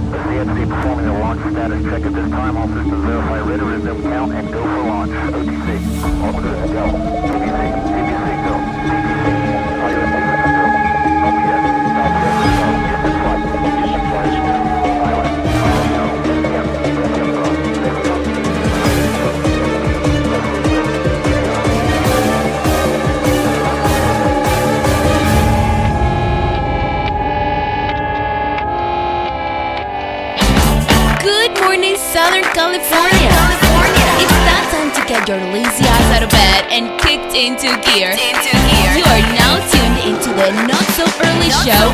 The CNC performing a launch status check at this time. All systems verify ready, resume count, and go for launch. OTC, all good, go. TBC, go. TBC, fire, go. OPS, Houston flight, Houston flight, pilot, Good morning, Southern California. It's that time to get your lazy ass out of bed and kicked into gear. You are now tuned into the Not So Early Show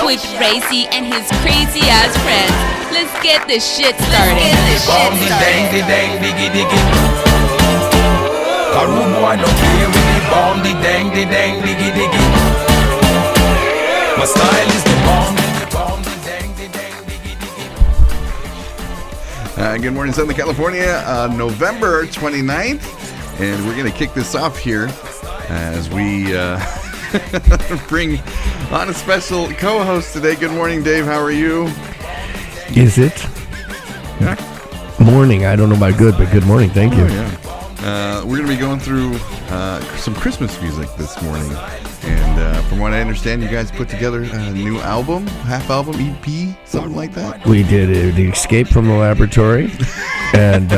with Racy and his crazy ass friends. Let's get this shit started. My style is the bomb. Good morning, Southern California, November 29th, and we're going to kick this off here as we bring on a special co-host today. Good morning, Dave. How are you? Is it? Yeah. Morning. I don't know about good, but good morning. Thank you. Yeah. We're going to be going through some Christmas music this morning. And from what I understand, you guys put together a new album, half album, EP, something like that? We did the Escape from the Laboratory. And,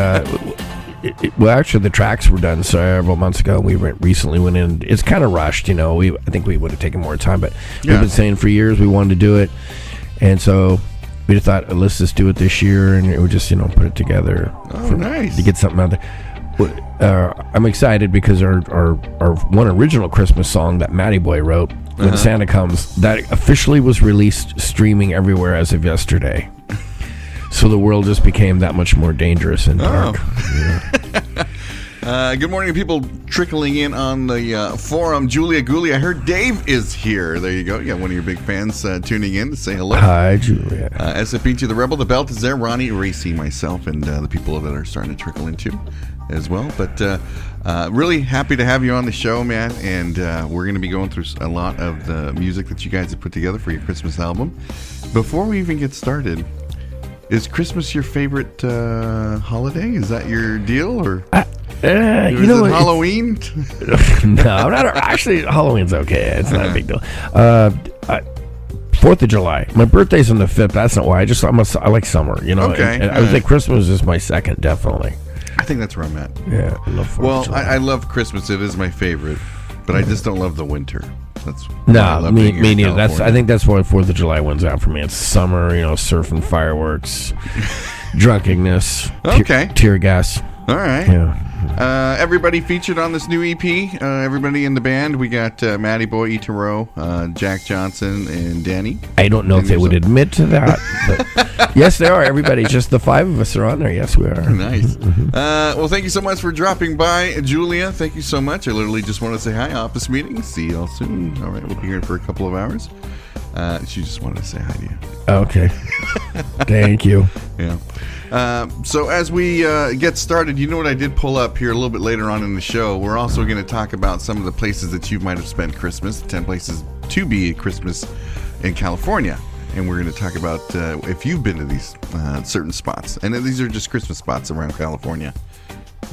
well, actually, the tracks were done several months ago. We recently went in. It's kind of rushed, you know. I think we would have taken more time, but we've been saying for years we wanted to do it. And so we thought, let's just do it this year. And we just, put it together. Nice. To get something out there. I'm excited because our one original Christmas song that Matty Boy wrote, When Santa Comes, that officially was released streaming everywhere as of yesterday. So the world just became that much more dangerous and dark. Good morning, people trickling in on the forum. Julia Gooley, I heard Dave is here. There you go. You got one of your big fans tuning in to say hello. Hi, Julia. SFP to the Rebel. The Belt is there. Ronnie, Racy, myself, and the people that are starting to trickle in too as well. But really happy to have you on the show, man. And we're going to be going through a lot of the music that you guys have put together for your Christmas album. Before we even get started, is Christmas your favorite holiday? Is that your deal, or is it Halloween? No, I'm not. Actually, Halloween's okay. It's not a big deal. 4th of July. My birthday's on the 5th. That's not why. I like summer. Okay. And I would say Christmas is my second, definitely. I think that's where I'm at. Yeah, I love 4th of July. I love Christmas. It is my favorite, but I just don't love the winter. That's me neither. I think that's why 4th of July wins out for me. It's summer, surfing, fireworks, drunkenness, tear gas. All right. Yeah. Everybody featured on this new EP. Everybody in the band. We got Matty Boy, Itaro, Jack Johnson, and Danny. I don't know if they would admit to that, but yes, they are. Everybody, just the 5 of us are on there. Yes, we are. Nice. Well, thank you so much for dropping by, Julia. Thank you so much. I literally just want to say hi. Office meeting. See you all soon. All right, we'll be here for a couple of hours. She just wanted to say hi to you. Okay. Thank you. Yeah. So as we get started, you know what I did pull up here a little bit later on in the show? We're also going to talk about some of the places that you might have spent Christmas, 10 places to be Christmas in California. And we're going to talk about if you've been to these certain spots. And these are just Christmas spots around California.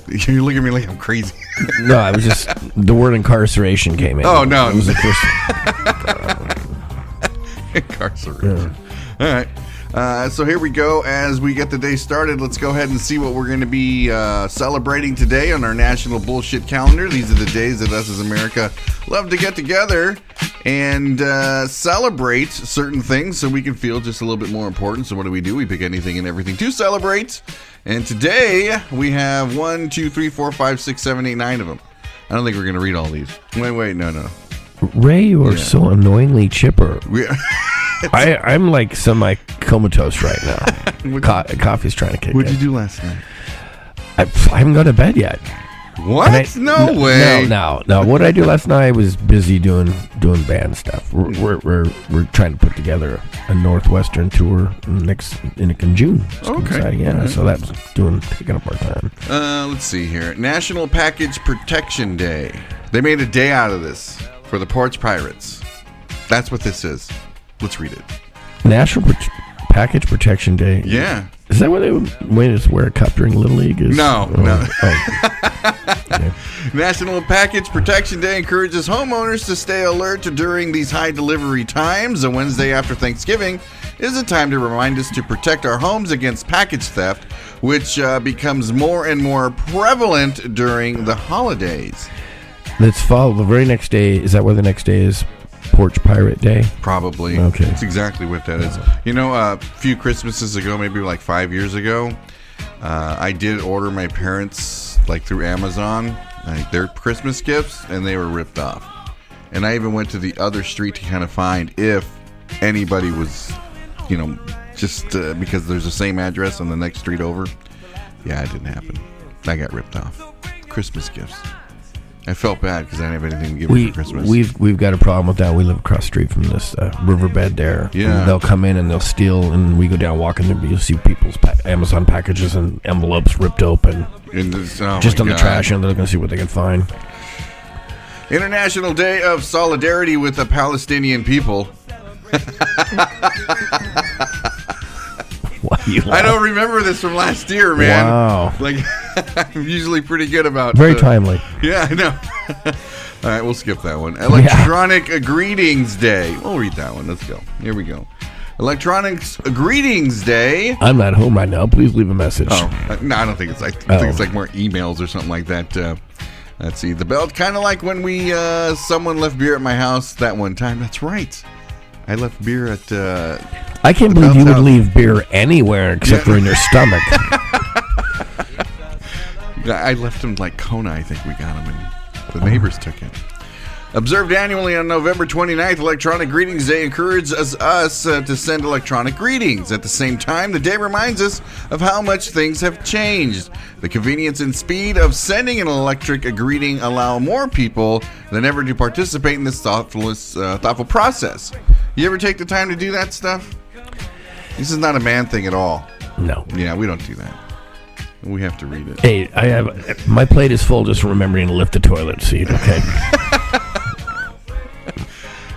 You look at me like I'm crazy. No, I was just, the word incarceration came in. Oh, no. It was a Christmas. Incarceration. Yeah. All right. So here we go. As we get the day started, let's go ahead and see what we're going to be celebrating today on our national bullshit calendar. These are the days that us as America love to get together and celebrate certain things so we can feel just a little bit more important. So what do? We pick anything and everything to celebrate. And today we have 1, 2, 3, 4, 5, 6, 7, 8, 9 of them. I don't think we're going to read all these. Wait, no. Ray, you are so annoyingly chipper. I'm like semi-comatose right now. Coffee's trying to kick in. What'd you do last night? I haven't gone to bed yet. What? No way. No. What I do last night, I was busy doing band stuff. We're trying to put together a Northwestern tour in June. Okay. Yeah. So that's taking up our time. Let's see here. National Package Protection Day. They made a day out of this for the Porch Pirates. That's what this is. Let's read it. National Package Protection Day. Yeah. Is that where they made us wear a cup during Little League? No. Yeah. National Package Protection Day encourages homeowners to stay alert during these high delivery times. A Wednesday after Thanksgiving is a time to remind us to protect our homes against package theft, which becomes more and more prevalent during the holidays. Let's follow the very next day. Is that where the next day is? Porch Pirate Day? Probably. Okay. That's exactly what that is. You know, a few Christmases ago, maybe like 5 years ago, I did order my parents, like through Amazon, like their Christmas gifts, and they were ripped off. And I even went to the other street to kind of find if anybody was, you know, just because there's the same address on the next street over. Yeah, it didn't happen. I got ripped off. Christmas gifts. I felt bad because I didn't have anything to give them for Christmas. We've got a problem with that. We live across the street from this riverbed there. Yeah. And they'll come in and they'll steal, and we go down walking there. You'll see people's Amazon packages and envelopes ripped open. Just on the trash, and they're going to see what they can find. International Day of Solidarity with the Palestinian people. I don't remember this from last year, man. Wow. Like, I'm usually pretty good about... Very timely. Yeah, I know. All right, we'll skip that one. Electronic Greetings Day. We'll read that one. Let's go. Here we go. Electronics Greetings Day. I'm not home right now. Please leave a message. Oh, no, I don't think it's like... I think it's like more emails or something like that. Let's see. The belt, kind of like when someone left beer at my house that one time. That's right. I left beer at... I can't believe you would leave beer anywhere except for in your stomach. I left them like Kona, I think we got them, and the neighbors took it. Observed annually on November 29th, Electronic Greetings Day encourages us to send electronic greetings. At the same time, the day reminds us of how much things have changed. The convenience and speed of sending an electric greeting allow more people than ever to participate in this thoughtful process. You ever take the time to do that stuff? This is not a man thing at all. No. Yeah, we don't do that. We have to read it. Hey, my plate is full just remembering to lift the toilet seat, okay?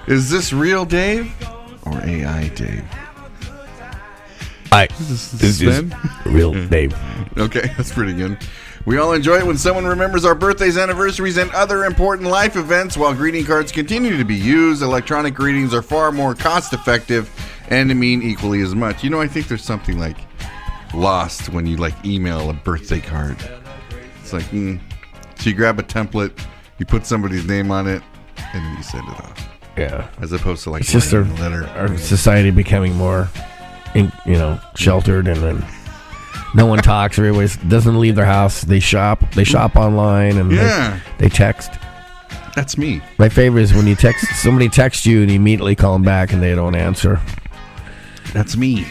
Is this real Dave or AI Dave? This is real Dave. Okay, that's pretty good. We all enjoy it when someone remembers our birthdays, anniversaries, and other important life events. While greeting cards continue to be used, electronic greetings are far more cost-effective and mean equally as much. You know, I think there's something like lost when you like email a birthday card. It's like, so you grab a template, you put somebody's name on it, and then you send it off. Yeah. As opposed to like it's just a letter. Our society becoming more, sheltered, and then no one talks. Everybody doesn't leave their house. They shop online, and they text. That's me. My favorite is when somebody texts you and you immediately call them back and they don't answer. That's me.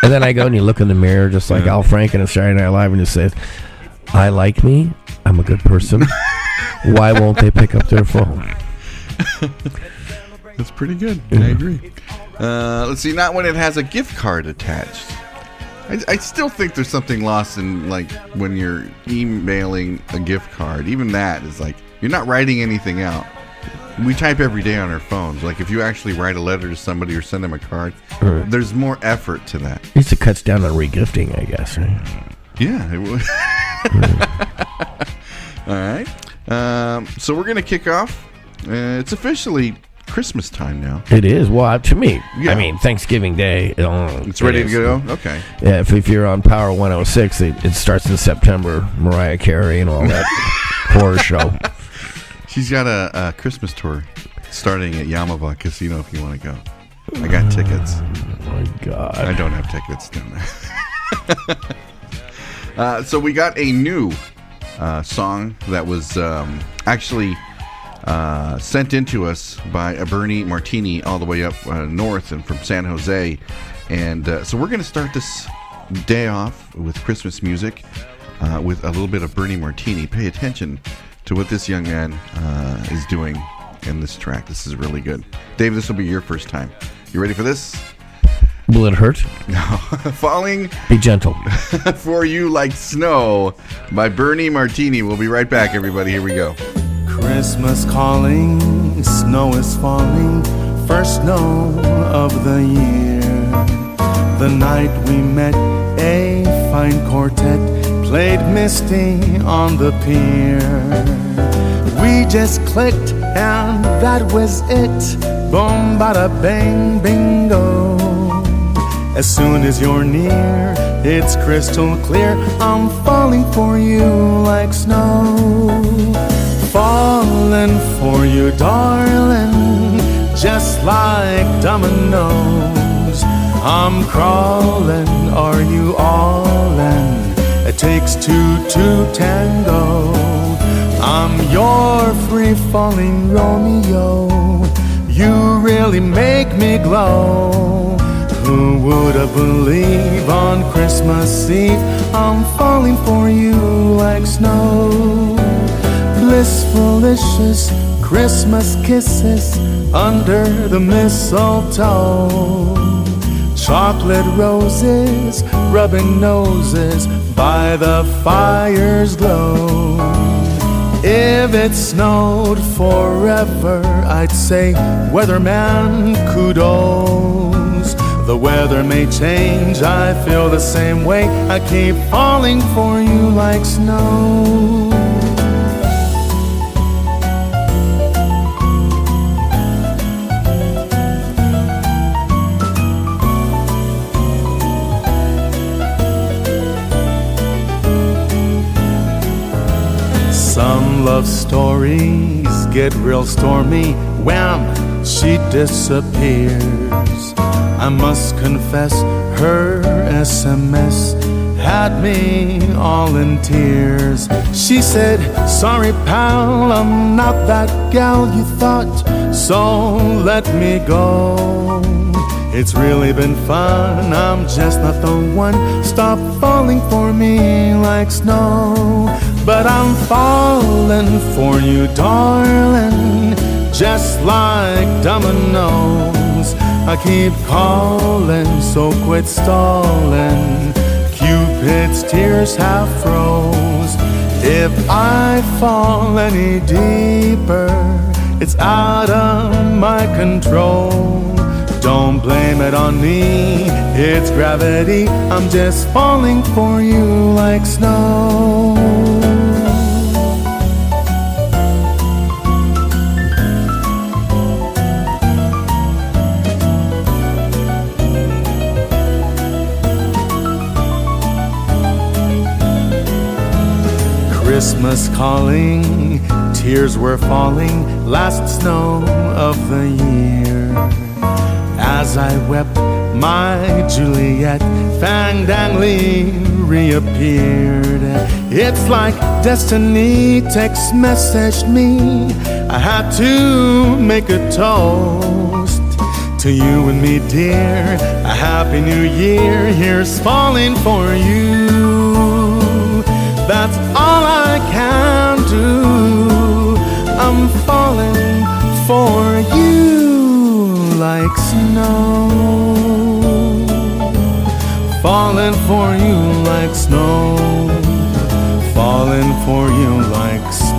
And then I go and you look in the mirror just like Al Franken in Saturday Night Live and you say, I like me. I'm a good person. Why won't they pick up their phone? That's pretty good. I agree. Let's see. Not when it has a gift card attached. I still think there's something lost in like when you're emailing a gift card. Even that is like you're not writing anything out. We type every day on our phones. Like if you actually write a letter to somebody or send them a card, there's more effort to that. At least it cuts down on regifting, I guess. Right? Yeah, it would. All right. So we're gonna kick off. It's officially Christmas time now. It is. Well, to me, yeah. I mean, Thanksgiving Day. It's ready to go? Okay. Yeah, if you're on Power 106, it starts in September. Mariah Carey and all that horror show. She's got a Christmas tour starting at Yamava Casino if you want to go. I got tickets. Oh, my God. I don't have tickets down there. So we got a new song that was actually sent in to us by a Bernie Martini all the way up north and from San Jose. And so we're going to start this day off with Christmas music with a little bit of Bernie Martini. Pay attention to what this young man is doing in this track. This is really good. Dave, this will be your first time. You ready for this? Will it hurt? No. Falling Be gentle. for You Like Snow by Bernie Martini. We'll be right back, everybody. Here we go. Christmas calling, snow is falling, first snow of the year. the night we met, a fine quartet played Misty on the pier. We just clicked and that was it. Boom, bada, bang, bingo. As soon as you're near, it's crystal clear. I'm falling for you like snow. Falling for you, darling, just like dominoes. I'm crawling, are you all in? It takes two to tango. I'm your free-falling Romeo. You really make me glow. Who would have believed on Christmas Eve I'm falling for you like snow? Blissfulicious Christmas kisses under the mistletoe. Chocolate roses rubbing noses by the fire's glow. If it snowed forever, I'd say, weatherman, kudos. The weather may change, I feel the same way. I keep falling for you like snow. Some love stories get real stormy. Wham! She disappears. I must confess, her SMS had me all in tears. She said, sorry pal, I'm not that gal you thought, so let me go. It's really been fun, I'm just not the one. Stop falling for me like snow. But I'm falling for you, darling, just like dominoes. I keep calling, so quit stalling. Cupid's tears have froze. If I fall any deeper, it's out of my control. Don't blame it on me, it's gravity. I'm just falling for you like snow. Christmas calling, tears were falling, last snow of the year. As I wept, my Juliet fang-dangly reappeared. It's like destiny text messaged me. I had to make a toast to you and me, dear. A happy new year, here's falling for you. That's all I can do. I'm falling for you like snow. Falling for you like snow. Falling for you like snow.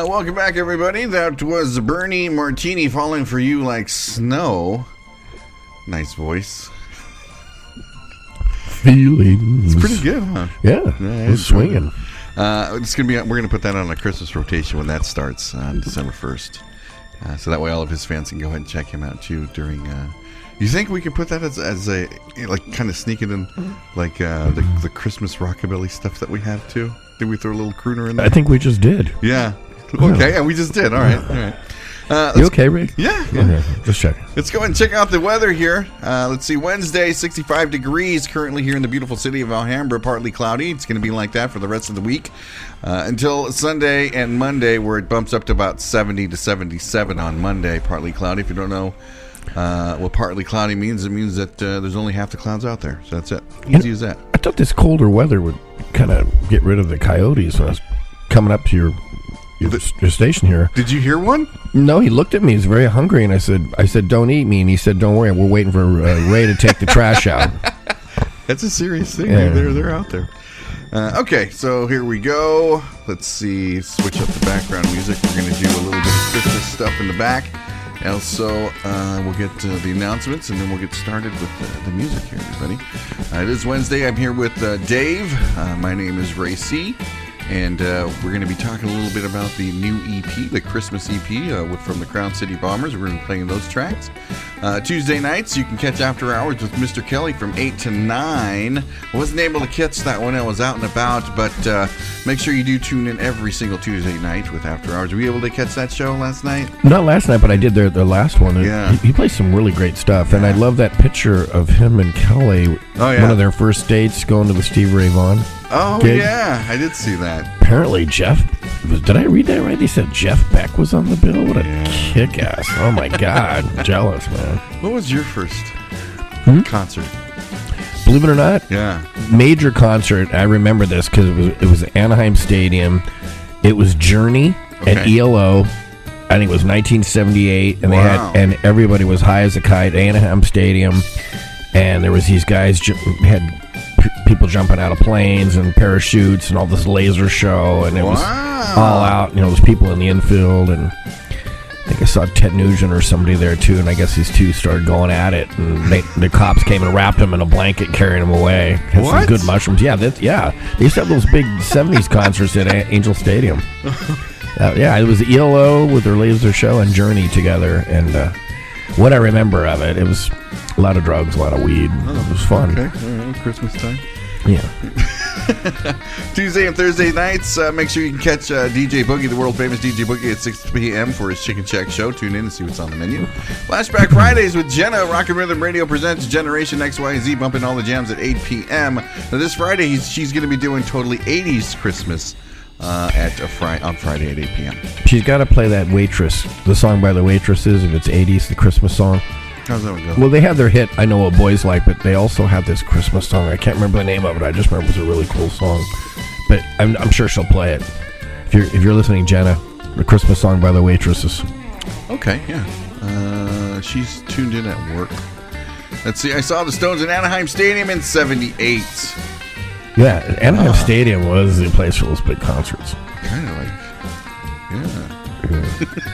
Welcome back, everybody. That was Bernie Martini, Falling for You Like Snow. Nice voice. Feelings. It's pretty good, huh? Yeah, it's swinging. It's gonna be. We're gonna put that on a Christmas rotation when that starts on December 1st. So that way, all of his fans can go ahead and check him out too during. You think we could put that as a like kind of sneak it in like the Christmas rockabilly stuff that we have too? Did we throw a little crooner in there? I think we just did. Yeah. Okay, yeah, we just did. All right, all right. You okay, Rick? Yeah. Okay, just check. Let's go ahead and check out the weather here. Let's see, Wednesday, 65 degrees currently here in the beautiful city of Alhambra, partly cloudy. It's going to be like that for the rest of the week until Sunday and Monday, where it bumps up to about 70 to 77 on Monday, partly cloudy. If you don't know what partly cloudy means, it means that there's only half the clouds out there. So that's it. Easy as that. I thought this colder weather would kind of get rid of the coyotes when I was coming up to your the station here. Did you hear one? No, he looked at me. He's very hungry, and I said, don't eat me. And he said, don't worry, we're waiting for Ray to take the trash out. That's a serious thing. Yeah. They're out there. Okay, so here we go. Let's see. Switch up the background music. We're going to do a little bit of Christmas stuff in the back. Also, we'll get the announcements, and then we'll get started with the music here, everybody. It is Wednesday. I'm here with Dave. My name is Ray C. And we're going to be talking a little bit about the new EP, the Christmas EP from the Crown City Bombers. We're going to be playing those tracks. Tuesday nights, you can catch After Hours with Mr. Kelly from 8 to 9. I wasn't able to catch that one. I was out and about, but make sure you do tune in every single Tuesday night with After Hours. Were you able to catch that show last night? Not last night, but I did their last one. Yeah. He plays some really great stuff, and I love that picture of him and Kelly. Oh, yeah. One of their first dates going to the Steve Ray Vaughan. Oh, gig. yeah. I did see that. Apparently, did I read that right? He said Jeff Beck was on the bill? What a kick-ass. Oh, my God. Jealous, man. What was your first concert? Believe it or not, Yeah. major concert. I remember this because it was Anaheim Stadium. It was Journey and Okay. ELO. I think it was 1978, and Wow. and everybody was high as a kite at Anaheim Stadium, and there was these guys had people jumping out of planes and parachutes and all this laser show, and it was all out. There's people in the infield, and I think I saw Ted Nugent or somebody there too, and I guess these two started going at it, and the cops came and wrapped him in a blanket and carried him away. Had What? some good mushrooms. Yeah, they used to have those big 70s concerts at Angel Stadium. It was ELO with their laser show and Journey together, and what I remember of it, it was a lot of drugs, a lot of weed. It was fun. Okay. All right. Christmas time. Yeah. Tuesday and Thursday nights, make sure you can catch DJ Boogie, the world famous DJ Boogie, at 6 p.m. for his Chicken Shack show. Tune in and see what's on the menu. Flashback Fridays with Jenna. Rockin' Rhythm Radio presents Generation XYZ, bumping all the jams at 8 p.m. Now this Friday, she's going to be doing totally 80s Christmas on Friday at 8 p.m. She's got to play that Waitress, the song by the Waitresses, if it's 80s, the Christmas song. How's that go? Well, they had their hit, I Know What Boys Like, but they also had this Christmas song. I can't remember the name of it. I just remember it was a really cool song. But I'm sure she'll play it. If you're listening, Jenna, the Christmas song by the Waitresses. Okay, yeah. She's tuned in at work. Let's see. I saw the Stones in Anaheim Stadium in 78. Yeah, Anaheim Stadium was the place for those big concerts. Kind of like, yeah.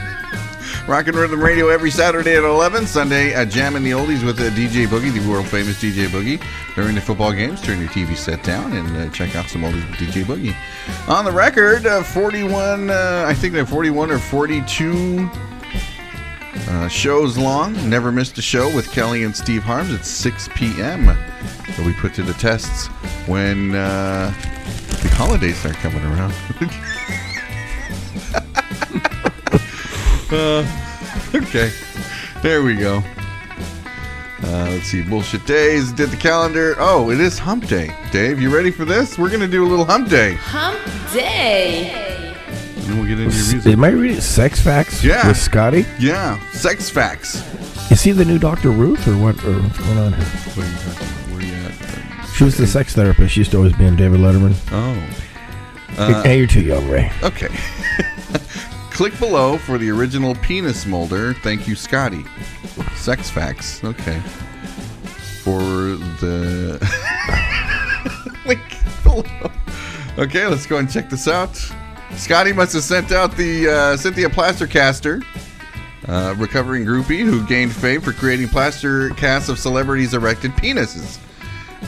Rockin' Rhythm Radio every Saturday at 11. Sunday at Jammin' the Oldies with DJ Boogie, the world famous DJ Boogie. During the football games, turn your TV set down and check out some oldies with DJ Boogie. On the record, 41, I think they're 41 or 42 shows long. Never missed a show with Kelly and Steve Harms at 6 p.m. that we put to the tests when the holidays start coming around. Okay, there we go. Let's see, bullshit days. Did the calendar. Oh, it is hump day. Dave, you ready for this? We're going to do a little hump day. Hump day. And then we'll get into your music. Am I reading Sex Facts Yeah. with Scotty? Yeah, sex facts. Is he the new Dr. Ruth, or what? Or what's going on here? What are you talking about? Where are you at? She was the sex therapist. She used to always be on David Letterman. Oh. Hey, you're too young, Ray. Okay. Click below for the original penis molder. Thank you, Scotty. Sex facts. Okay. For the link below. Okay, let's go and check this out. Scotty must have sent out the Cynthia Plastercaster, recovering groupie who gained fame for creating plaster casts of celebrities' erected penises.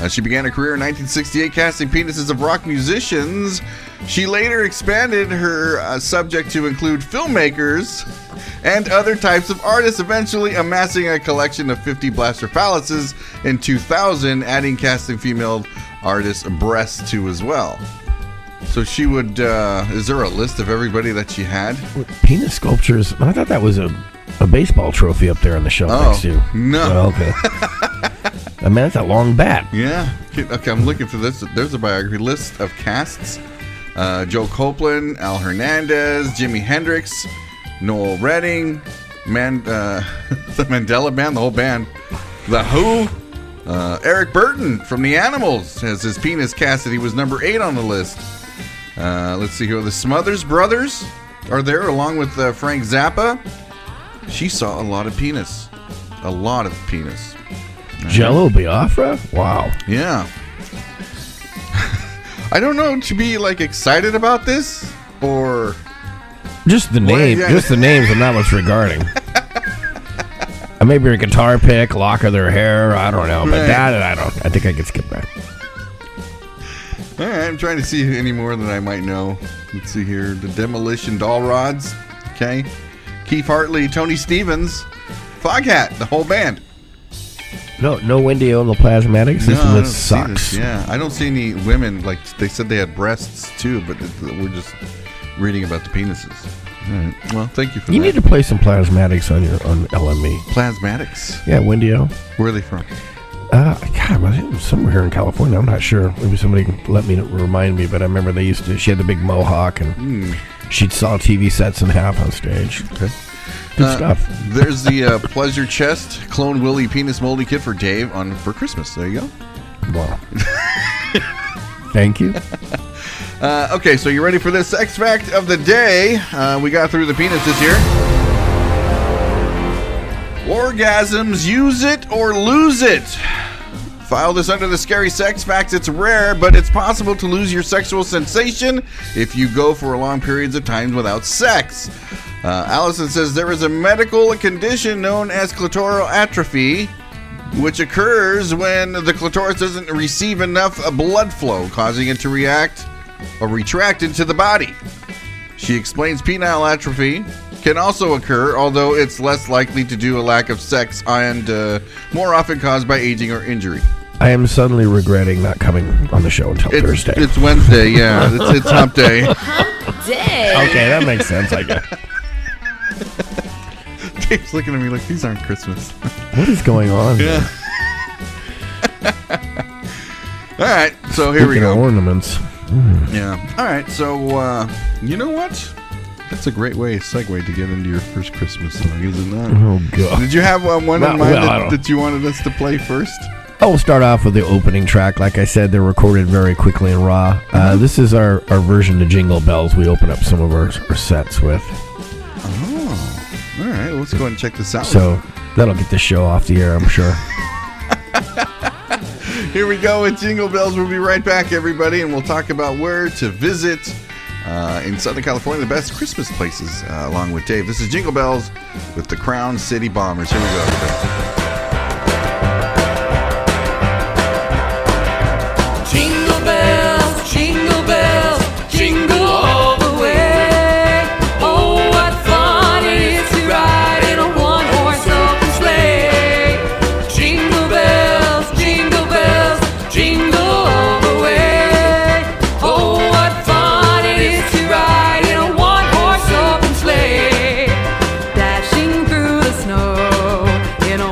She began her career in 1968 casting penises of rock musicians. She later expanded her subject to include filmmakers and other types of artists, eventually amassing a collection of 50 blaster phalluses in 2000, adding casting female artists' breasts to as well. So she would, is there a list of everybody that she had? Penis sculptures. I thought that was a baseball trophy up there on the shelf next to you. No. Oh, okay. I mean, that's a long bat. Yeah. Okay, I'm looking for this. There's a biography list of casts. Joe Copeland, Al Hernandez, Jimi Hendrix, Noel Redding, the Mandela Band, the whole band, The Who, Eric Burton from The Animals has his penis cast, and he was number 8 on the list. Let's see here, the Smothers Brothers, are there along with Frank Zappa. She saw a lot of penis. A lot of penis. Jello Biafra? Wow. Yeah. I don't know to be like excited about this or Just the name, yeah. just the names and not what's regarding. Maybe a guitar pick, lock of their hair, I don't know. But Right. that, I don't. I think I could skip that. All right, I'm trying to see any more than I might know. Let's see here. The Demolition Doll Rods. Okay. Keith Hartley, Tony Stevens, Foghat, the whole band. No Wendy on the plasmatics. This I one don't see sucks. this. Yeah, I don't see any women. Like they said, they had breasts too, but we're just reading about the penises. All right. Well, thank you for You that. need to play some plasmatics on LME. Plasmatics. Yeah, Wendy-O. Where are they from? God, was it somewhere here in California? I'm not sure. Maybe somebody can let me remind me. But I remember she had the big mohawk and she'd saw TV sets in half on stage. Okay. Good stuff. There's the Pleasure Chest Clone Willy Penis Moldy Kit for Dave for Christmas. There you go. Wow. Thank you. Okay, so you ready for this X Fact of the day? We got through the penises here. Orgasms, use it or lose it. File this under the scary sex facts. It's rare, but it's possible to lose your sexual sensation if you go for long periods of time without sex. Allison says there is a medical condition known as clitoral atrophy, which occurs when the clitoris doesn't receive enough blood flow, causing it to react or retract into the body. She explains penile atrophy can also occur, although it's less likely to due to a lack of sex and more often caused by aging or injury. I am suddenly regretting not coming on the show until Thursday. It's Wednesday, yeah. It's hump day. Day. Okay, that makes sense, I guess. Dave's looking at me like these aren't Christmas. What is going on? Yeah. All right, so here we Speaking of go. ornaments. Yeah. All right, so you know what? That's a great segue to get into your first Christmas song, is it not? Oh, God. Did you have one in Well, mind I don't- that you wanted us to play first? Oh, we'll start off with the opening track. Like I said, they're recorded very quickly and raw. This is our version of Jingle Bells we open up some of our sets with. Oh, all right. Well, let's go ahead and check this out. So that'll get the show off the air, I'm sure. Here we go with Jingle Bells. We'll be right back, everybody, and we'll talk about where to visit in Southern California, the best Christmas places, along with Dave. This is Jingle Bells with the Crown City Bombers. Here we go, everybody. Jingle bells, jingle all the way. Oh, what fun it is to ride in a one-horse open sleigh. Jingle bells, jingle all the way. Oh, what fun it is to ride in a one-horse open sleigh. Dashing through the snow in a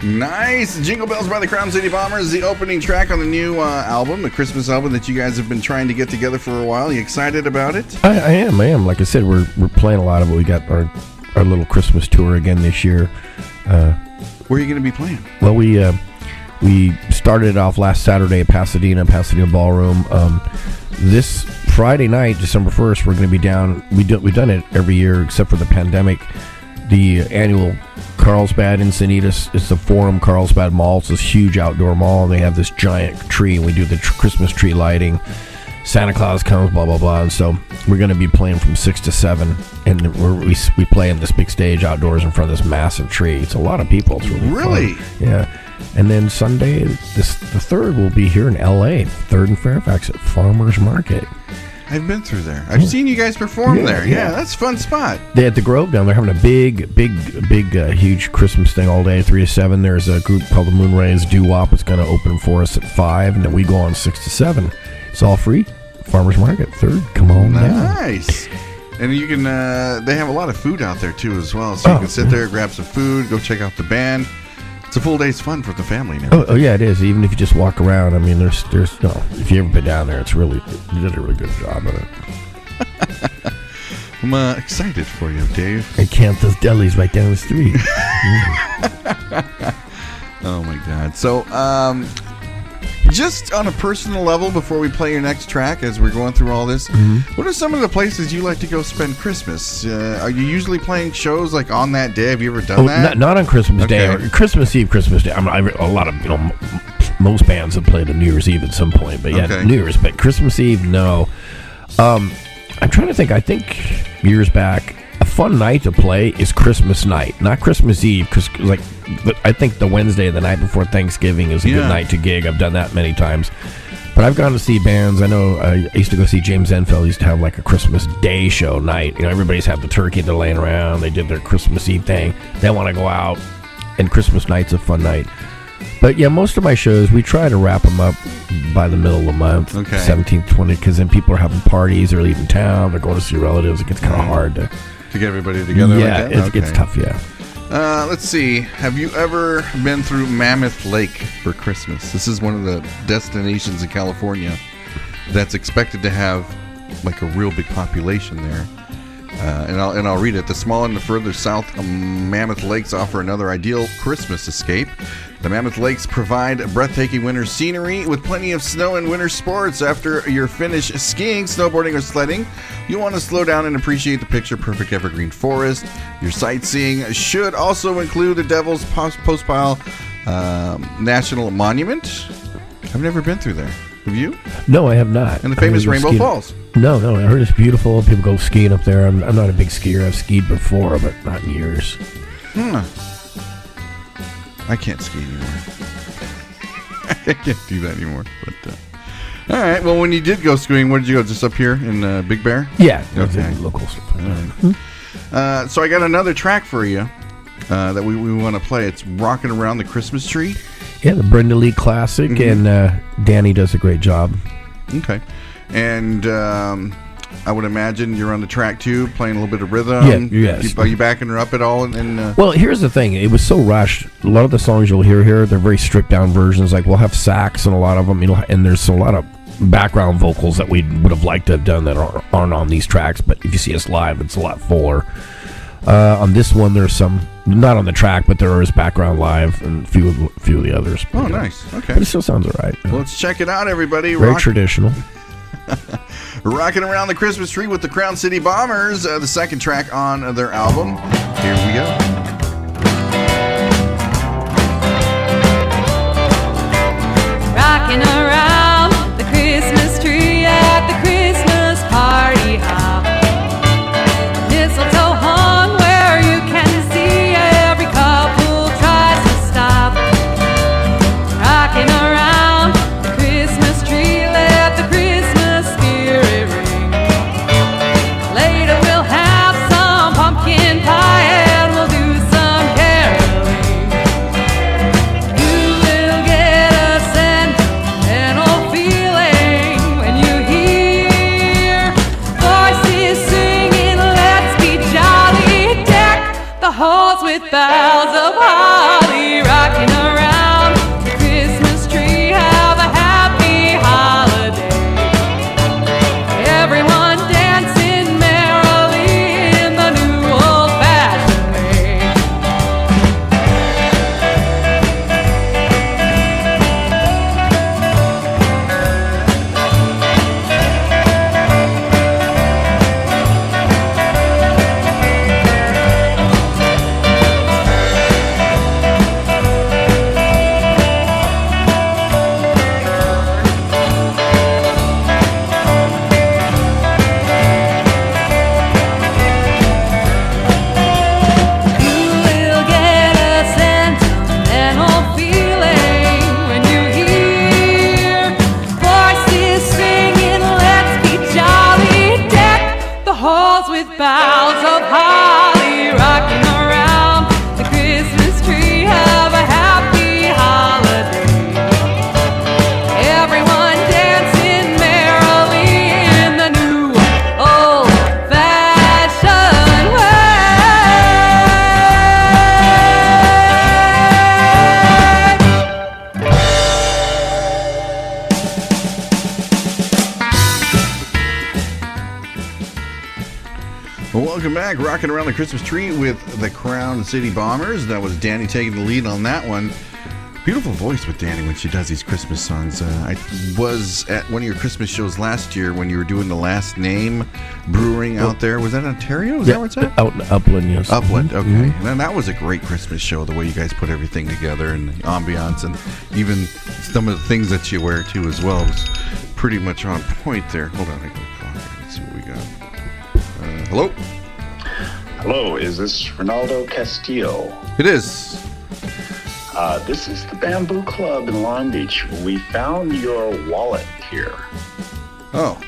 Nice. Jingle Bells by the Crown City Bombers, the opening track on the new album, the Christmas album that you guys have been trying to get together for a while. You excited about it? I am. Like I said, we're playing a lot of it. We got our little Christmas tour again this year. Where are you going to be playing? Well, we started it off last Saturday at Pasadena Ballroom. This Friday night, December 1st, we're going to be down. We've done it every year except for the pandemic. The annual Carlsbad in Encinitas. It's the Forum Carlsbad Mall. It's this huge outdoor mall, and they have this giant tree, and we do the Christmas tree lighting. Santa Claus comes, blah, blah, blah. And so we're going to be playing from 6 to 7, and we play in this big stage outdoors in front of this massive tree. It's a lot of people. It's really fun. Yeah. And then Sunday, the 3rd, we'll be here in L.A., 3rd and Fairfax at Farmers Market. I've been through there. I've seen you guys perform there. Yeah, that's a fun spot. They at the Grove down there having a big, huge Christmas thing all day, 3 to 7. There's a group called the Moonrays Doo-Wop. It's going to open for us at 5, and then we go on 6 to 7. It's all free. Farmers Market, 3rd. Come on down. Nice. And you can, they have a lot of food out there, too, as well. So you can sit there, grab some food, go check out the band. It's a full day's fun for the family and everything. Oh, yeah, it is. Even if you just walk around, I mean, there's if you ever been down there, you did a really good job of it. I'm excited for you, Dave. And Campbell's Deli's right down the street. Oh, my God. So, just on a personal level, before we play your next track, as we're going through all this, what are some of the places you like to go spend Christmas? Are you usually playing shows like on that day? Have you ever done that? Not on Christmas Day. Or Christmas Eve, Christmas Day. A lot of, most bands have played on New Year's Eve at some point, but yeah, New Year's. But Christmas Eve, no. I'm trying to think. I think years back, a fun night to play is Christmas night, not Christmas Eve, because I think the Wednesday, the night before Thanksgiving, is a good night to gig. I've done that many times. But I've gone to see bands. I know I used to go see James Enfield. He used to have like a Christmas Day show night. Everybody's had the turkey. They're laying around. They did their Christmas Eve thing. They want to go out, and Christmas night's a fun night. But yeah, most of my shows, we try to wrap them up by the middle of the month, 17th, 20th, because then people are having parties, they're leaving town, they're going to see relatives. It gets kind of hard to get everybody together. Yeah, like that? It's tough, yeah. Let's see. Have you ever been through Mammoth Lake for Christmas? This is one of the destinations in California that's expected to have like a real big population there. And I'll read it. The small and the further south Mammoth Lakes offer another ideal Christmas escape. The Mammoth Lakes provide breathtaking winter scenery with plenty of snow and winter sports. After you're finished skiing, snowboarding, or sledding, you'll want to slow down and appreciate the picture-perfect evergreen forest. Your sightseeing should also include the Devil's Postpile National Monument. I've never been through there. Have you? No, I have not. And the famous Rainbow Falls. No, I heard it's beautiful. People go skiing up there. I'm not a big skier. I've skied before, but not in years. I can't ski anymore. I can't do that anymore. But all right. Well, when you did go skiing, where did you go? Just up here in Big Bear? Yeah. Okay. Local stuff. Right. So I got another track for you that we want to play. It's "Rockin' Around the Christmas Tree." Yeah, the Brenda Lee classic, and Danny does a great job. Okay. And I would imagine you're on the track too, playing a little bit of rhythm. Yeah, yes. Are you backing her up at all? Well, here's the thing. It was so rushed. A lot of the songs you'll hear here, they're very stripped down versions. Like we'll have sax and a lot of them, and there's a lot of background vocals that we would have liked to have done that aren't on these tracks. But if you see us live, it's a lot fuller. On this one, there's some not on the track, but there is background live and a few of the others. Oh, nice. Okay. But it still sounds all right. Well, let's check it out, everybody. Very traditional. Rocking Around the Christmas Tree with the Crown City Bombers, the second track on their album. Here we go. Rocking around the Christmas tree at the Christmas party hop. Mistletoe hung where you can see every couple tries to stop. Rocking around the Christmas tree, let the Christmas spirit ring. Later we'll have some pumpkin pie and we'll do some caroling. You will get a sentimental feeling when you hear voices singing, let's be jolly. Deck the halls with boughs of holly, rocking Welcome back. Rocking around the Christmas tree with the Crown City Bombers. That was Danny taking the lead on that one. Beautiful voice with Danny when she does these Christmas songs. I was at one of your Christmas shows last year when you were doing the Last Name Brewing out there. Was that Ontario? Is that where it's at? Out in Upland, yes. Upland, okay. And that was a great Christmas show, the way you guys put everything together and the ambiance, and even some of the things that you wear too as well was pretty much on point there. Hold on, I got a call here. Let's see what we got. Hello? Hello, is this Ronaldo Castillo? It is. This is the Bamboo Club in Long Beach. We found your wallet here. Oh.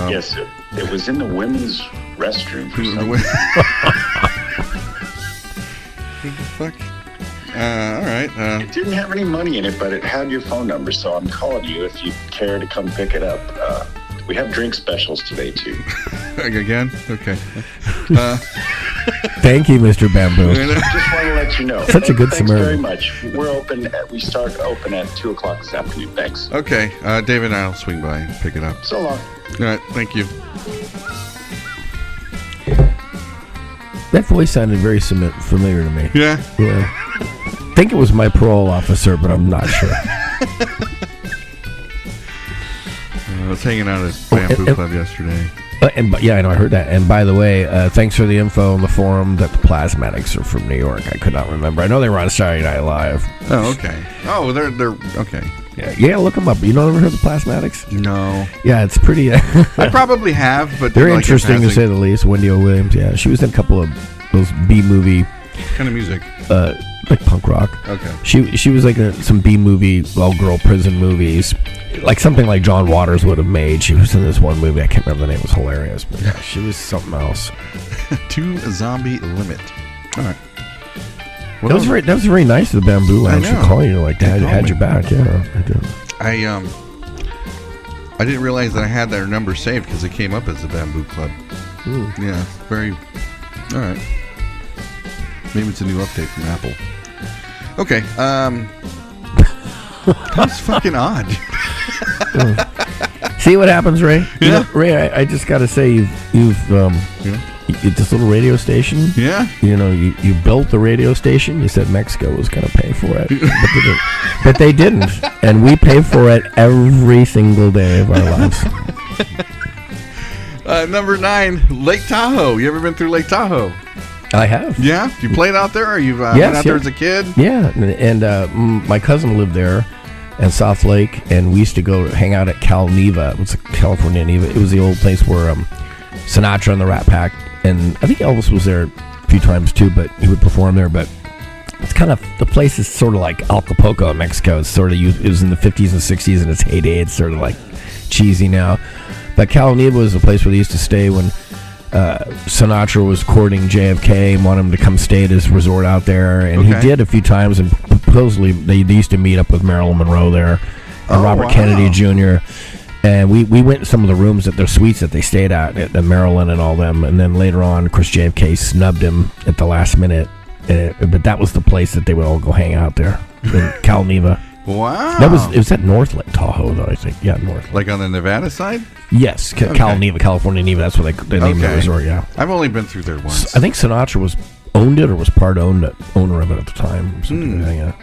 Yes, it was in the women's restroom for some Fuck. All right. It didn't have any money in it, but it had your phone number, so I'm calling you if you care to come pick it up. We have drink specials today, too. Again? Okay. Thank you, Mr. Bamboo. Just want to let you know. Such a good Thanks Samaritan. very much. We're open. We start open at 2 o'clock this afternoon. Thanks. Okay. David and I'll swing by and pick it up. So long. All right. Thank you. That voice sounded very familiar to me. Yeah. Yeah. I think it was my parole officer, but I'm not sure. I was hanging out at Bamboo Club yesterday. Yeah, I know, I heard that. And by the way, thanks for the info on the forum that the Plasmatics are from New York. I could not remember. I know they were on Saturday Night Live. Oh, okay. Oh, they're okay. Yeah, look them up. You never heard the Plasmatics? No. Yeah, it's pretty. I probably have, but they're like interesting to say the least. Wendy O. Williams, yeah, she was in a couple of those B movie kind of music. Like punk rock. Okay. She was like some B movie, all girl prison movies, like something like John Waters would have made. She was in this one movie. I can't remember the name. It was hilarious, but yeah, she was something else. To Zombie Limit. All right. That was very nice of the Bamboo Lounge to call you. Like, had your back. Yeah, I did. I didn't realize that I had their number saved because it came up as the Bamboo Club. Yeah, very. All right. Maybe it's a new update from Apple. Okay. That's fucking odd. See what happens, Ray? Yeah. You know, Ray, I just got to say, you've this little radio station. Yeah. You know, you built the radio station. You said Mexico was going to pay for it, but they didn't, and we pay for it every single day of our lives. Number 9, Lake Tahoe. You ever been through Lake Tahoe? I have. Yeah? You played out there, or you've been out there as a kid? Yeah, and my cousin lived there in South Lake, and we used to go hang out at Cal Neva. It was California Neva. It was the old place where Sinatra and the Rat Pack, and I think Elvis was there a few times too, but he would perform there. But it's kind of, the place is sort of like Acapulco in Mexico. It's sort of, it was in the 50s and 60s in its heyday. It's sort of like cheesy now. But Cal Neva was the place where they used to stay when Sinatra was courting JFK and wanted him to come stay at his resort out there, and he did a few times, and supposedly they used to meet up with Marilyn Monroe there and Robert Kennedy Jr. And we went to some of the rooms at their suites that they stayed at Maryland and all them, and then later on, of course, JFK snubbed him at the last minute, but that was the place that they would all go hang out there in Cal Neva. Wow. It was at North Lake Tahoe, though, I think. Yeah, North. Like on the Nevada side? Yes, Cal Neva, California Neva. That's what they named the resort. Yeah, I've only been through there once. I think Sinatra owned it or was part owner of it at the time. Yeah.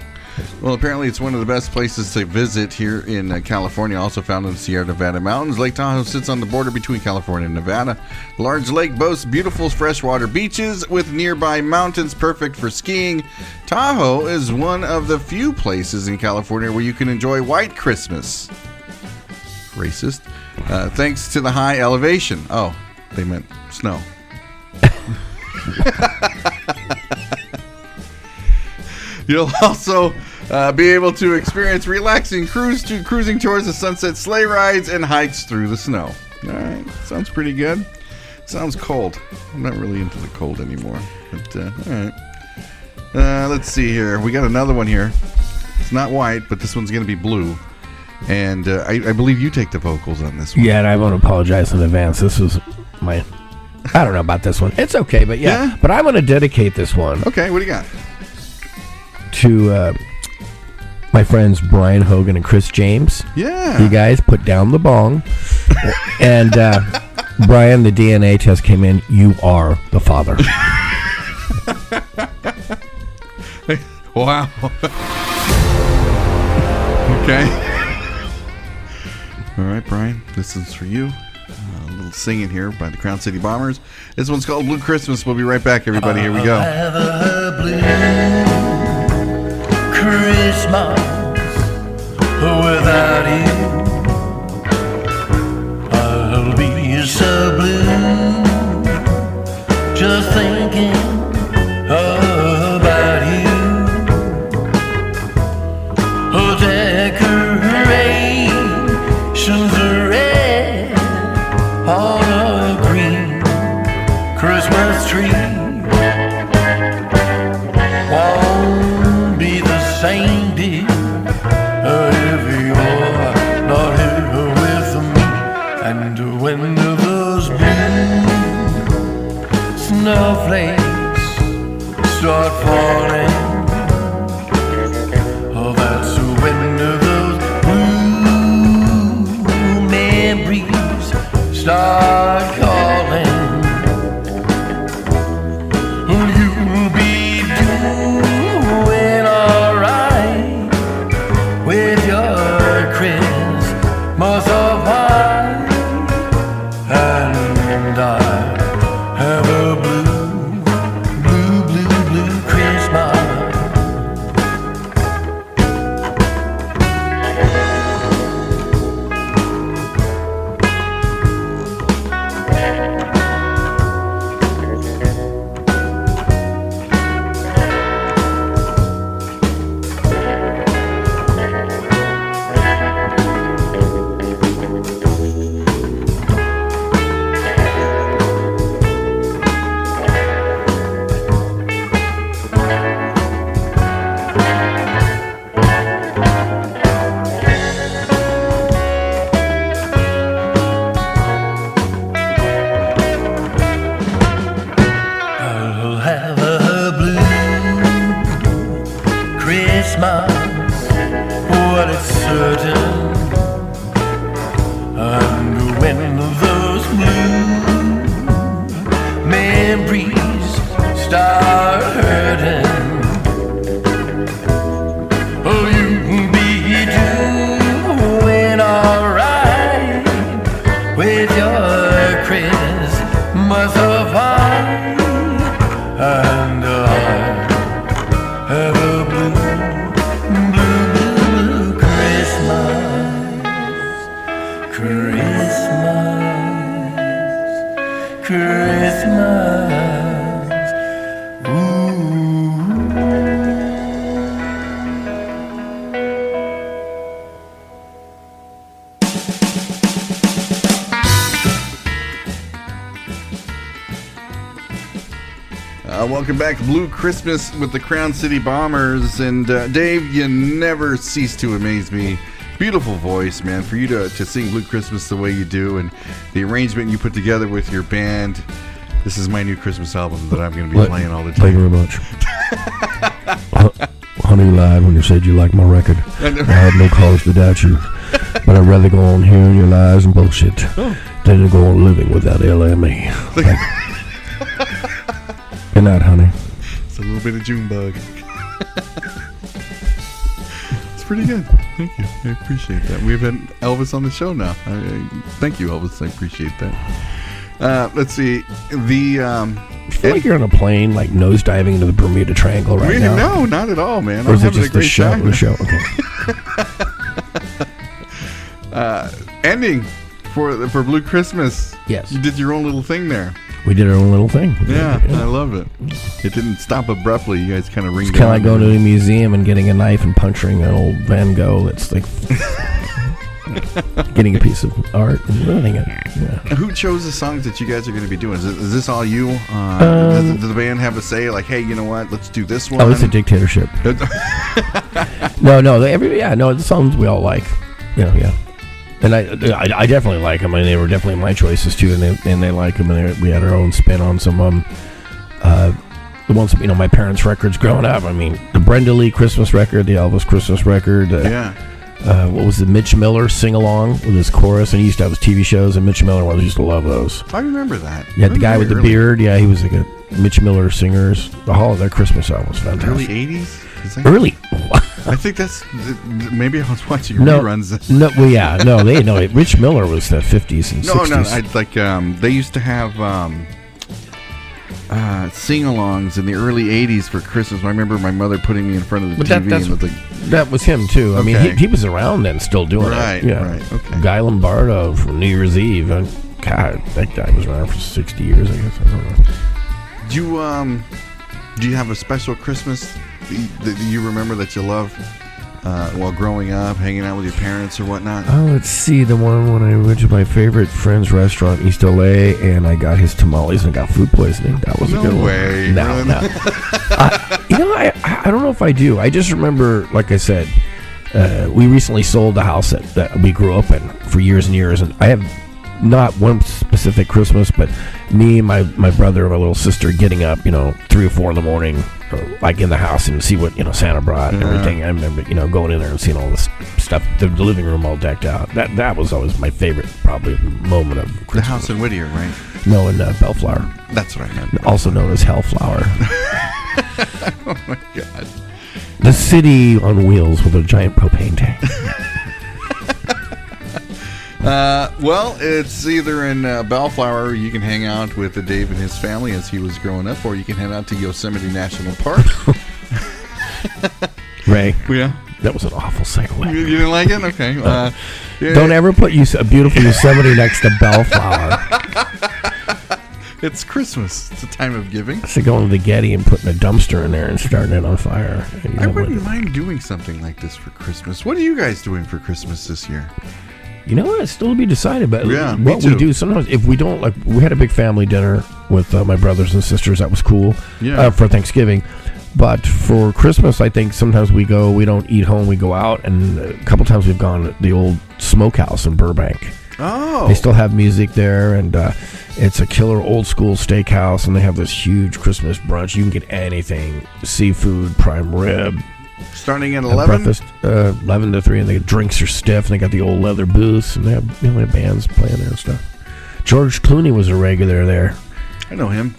Well, apparently it's one of the best places to visit here in California, also found in the Sierra Nevada mountains. Lake Tahoe sits on the border between California and Nevada. The large lake boasts beautiful freshwater beaches with nearby mountains perfect for skiing. Tahoe is one of the few places in California where you can enjoy white Christmas. Racist. Thanks to the high elevation. Oh, they meant snow. You'll also be able to experience relaxing cruising tours of sunset sleigh rides and hikes through the snow. All right, sounds pretty good. Sounds cold. I'm not really into the cold anymore. But all right. Let's see here. We got another one here. It's not white, but this one's going to be blue. And I believe you take the vocals on this one. Yeah, and I want to apologize in advance. This was my... I don't know about this one. It's okay, but yeah. But I'm going to dedicate this one. Okay, what do you got? To my friends Brian Hogan and Chris James. Yeah. You guys put down the bong. And Brian, the DNA test came in. You are the father. Wow. Okay. All right, Brian, this is for you. A little singing here by the Crown City Bombers. This one's called Blue Christmas. We'll be right back, everybody. Here we go. Have a blue Christmas without you. I'll be so blue just thinking about you. Oh, decorations are red on a green Christmas tree. Won't be the same, dear, if you're not here with me. And when those blue snowflakes start falling, oh, that's when those blue memories start calling. You'll be doing alright with your Christmas of white, and I have a blue, blue, blue, blue Christmas. I'll have a blue Christmas, what it's certain. And when those blue memories start hurting, oh, you'll be doing alright with your Christmas of white. And I have a blue, blue, blue, blue Christmas, Christmas, Christmas. Ooh. Welcome back to Blue Christmas with the Crown City Bombers. And Dave, you never cease to amaze me. Beautiful voice, man. For you to sing Blue Christmas the way you do, and the arrangement you put together with your band. This is my new Christmas album that I'm going to be playing all the time. Thank you very much. Honey, you lied when you said you liked my record. I had no cause to doubt you. But I'd rather go on hearing your lies and bullshit than to go on living without LME. Good night, honey. It's a little bit of Junebug. It's pretty good. Thank you. I appreciate that. We've had Elvis on the show now. Thank you, Elvis. I appreciate that. Let's see. I feel like you're on a plane, like nosediving into the Bermuda Triangle right now. No, not at all, man. Or is it just the show? The show. Okay. Ending for Blue Christmas. Yes. You did your own little thing there. We did our own little thing. Yeah, I love it. It didn't stop abruptly. You guys kind of ringed. It's kind of like going to a museum and getting a knife and puncturing an old Van Gogh. It's like getting a piece of art and learning it. Yeah. Who chose the songs that you guys are going to be doing? Is this all you? Does the band have a say? Like, hey, you know what? Let's do this one. Oh, it's a dictatorship. No, the songs we all like. Yeah. And I definitely like them. I mean, they were definitely my choices too, and they like them. And we had our own spin on some of them. The ones, my parents' records growing up. I mean, the Brenda Lee Christmas record, the Elvis Christmas record. what was the Mitch Miller sing-along with his chorus, and he used to have his TV shows, and Mitch Miller was used to love those. I remember that. Yeah, the guy with the beard, yeah, he was like a Mitch Miller singers. The holiday Christmas album was fantastic. Early 80s? Early. I think that's maybe I was watching reruns. Rich Miller was the 50s and 60s. They used to have sing-alongs in the early 80s for Christmas. I remember my mother putting me in front of the TV. That was him too. I mean, he was around then, still doing it. Right. Okay. Guy Lombardo from New Year's Eve. God, that guy was around for 60 years, I guess. I don't know. Do you have a special Christmas that you remember that you love while growing up, hanging out with your parents or whatnot? Oh, let's see. The one when I went to my favorite friend's restaurant in East LA and I got his tamales and got food poisoning. That was a good way. one. No. I don't know if I do. I just remember, like I said, we recently sold the house that we grew up in for years and years, and I have not one specific Christmas, but me, my brother, and my little sister getting up, 3 or 4 in the morning, like in the house, and see what Santa brought and everything. I remember going in there and seeing all this stuff, the living room all decked out. That was always my favorite, probably, moment of Christmas. The house in Whittier, right? No, in Bellflower. That's what I meant. Also known as Hellflower. Oh my God. The city on wheels with a giant propane tank. Well, it's either in Bellflower, you can hang out with Dave and his family as he was growing up, or you can head out to Yosemite National Park. Ray. Yeah. That was an awful segue. You didn't like it? Okay. Don't ever put a beautiful Yosemite next to Bellflower. It's Christmas. It's a time of giving. It's like going to the Getty and putting a dumpster in there and starting it on fire. I wouldn't mind doing something like this for Christmas. What are you guys doing for Christmas this year? You know what? It's still to be decided. But what we do sometimes, if we don't, we had a big family dinner with my brothers and sisters. That was cool. Yeah. For Thanksgiving. But for Christmas, I think sometimes we don't eat home, we go out. And a couple times we've gone to the old smokehouse in Burbank. Oh. They still have music there, and it's a killer old school steakhouse, and they have this huge Christmas brunch. You can get anything, seafood, prime rib. Starting at 11? Breakfast, 11 to 3, and the drinks are stiff, and they got the old leather booths, and they have bands playing there and stuff. George Clooney was a regular there. I know him.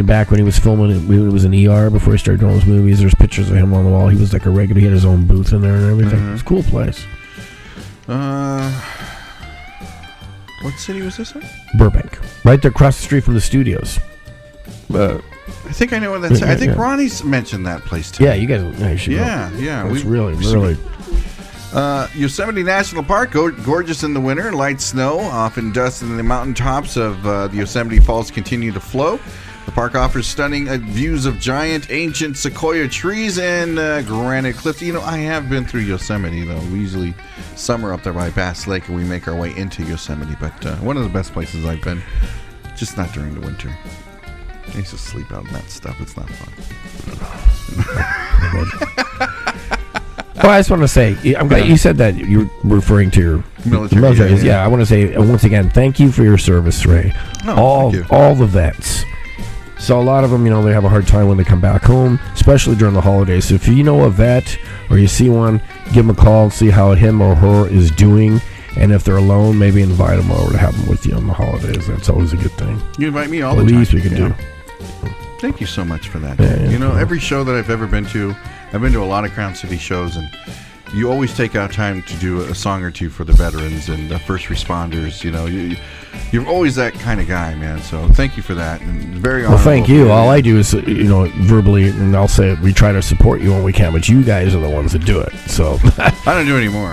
Back when he was filming, it was an ER before he started doing his movies. There's pictures of him on the wall. He was like a regular. He had his own booth in there and everything. Mm-hmm. It's a cool place. What city was this in? Burbank. Right there across the street from the studios. I think I know what that's. I think Ronnie's mentioned that place too. Yeah, you guys should go. Yeah. It's really. Yosemite National Park, gorgeous in the winter. Light snow, often dust, and the mountaintops of the Yosemite Falls continue to flow. The park offers stunning views of giant, ancient sequoia trees and granite cliffs. I have been through Yosemite, though. We usually summer up there by Bass Lake, and we make our way into Yosemite. But one of the best places I've been, just not during the winter. I used to sleep out in that stuff. It's not fun. Well, I just want to say, I'm glad you said that you're referring to your military. Yeah, I want to say once again, thank you for your service, Ray. All the vets. So a lot of them, they have a hard time when they come back home, especially during the holidays. So if you know a vet or you see one, give them a call and see how him or her is doing. And if they're alone, maybe invite them over to have them with you on the holidays. That's always a good thing. You invite me all the time. The least we can do. Thank you so much for that. Yeah, every show that I've ever been to, I've been to a lot of Crown City shows, and you always take out time to do a song or two for the veterans and the first responders. You're always that kind of guy, man. So thank you for that. And very honorable. Well, thank you. All I do is, verbally, and I'll say it, we try to support you when we can, but you guys are the ones that do it. So I don't do it anymore.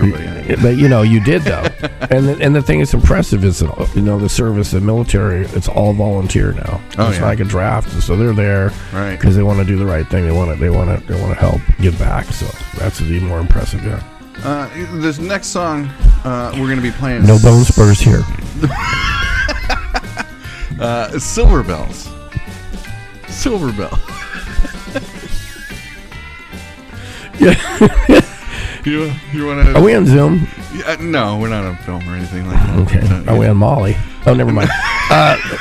But you did though. and the thing that's impressive is that, the service, the military, it's all volunteer now. It's like a draft, and so they're there because they want to do the right thing. They want to help give back. So that's even more impressive. Yeah. This next song we're going to be playing. No bone spurs here. Silver Bells. Silver Bell. Yeah. You want to? Are we on Zoom? No, we're not on film or anything like that. Okay. Are we on Molly? Oh, never mind.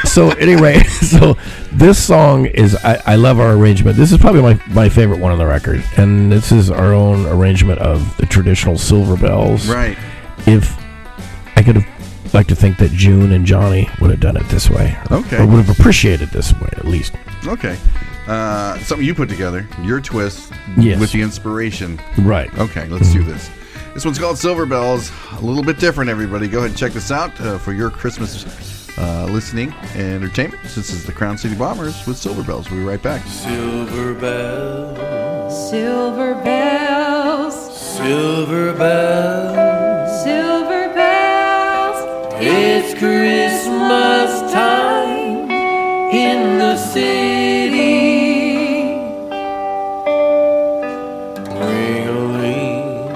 So anyway, so this song is, I love our arrangement. This is probably my favorite one on the record. And this is our own arrangement of the traditional Silver Bells. Right. If I could have liked to think that June and Johnny would have done it this way. Okay. Or would have appreciated this way, at least. Okay. Something you put together, your twist Yes. with the inspiration. Right. Okay, let's do this. This one's called Silver Bells. A little bit different, everybody. Go ahead and check this out for your Christmas listening and entertainment. This is the Crown City Bombers with Silver Bells. We'll be right back. Silver bells, Silver bells, silver bells, silver bells. it's Christmas time in the city. Ring-a-ling,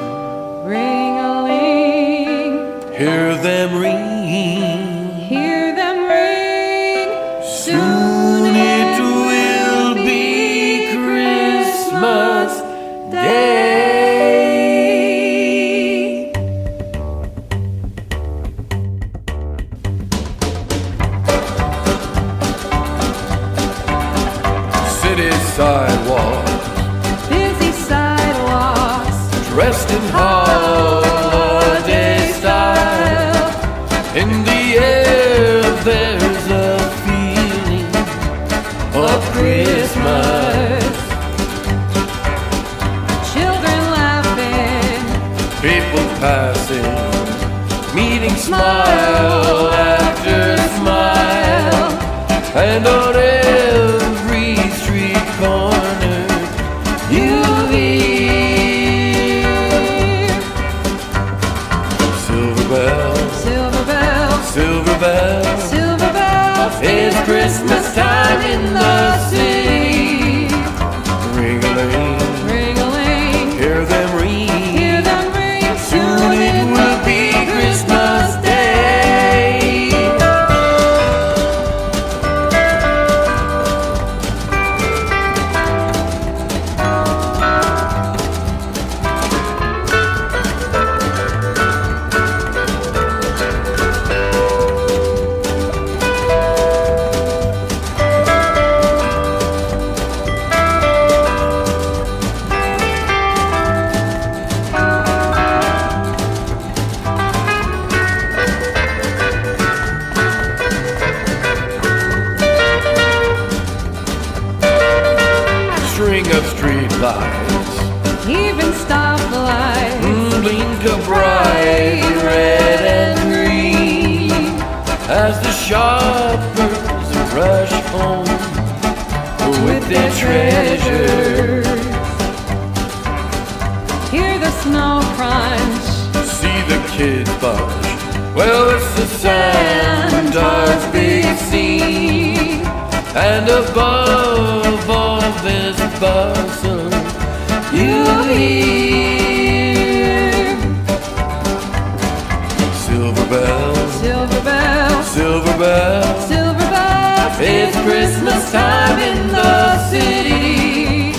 Ring-a-ling, hear them ring. hear them ring. Soon it will be Christmas Day. City sidewalks, Busy sidewalks, dressed in holiday style. In the air there's a feeling of Christmas. children laughing, People passing, meeting smile after smile. And on every street corner you hear silver bells, silver bells, silver bells. silver bells. It's Christmas time in the city. Ring-a-ling, Ring-a-ling, hear them ring. hear them ring. Soon it will be Christmas Day. String of street lights, Even stoplights, blink of bright red and green, as the shoppers rush home with their treasures. hear the snow crunch, See the kids bunch. Well, it's the Santa's big scene, and above all this bustle, you hear silver bells, silver bells, silver bells. silver bells. It's Christmas time in the city.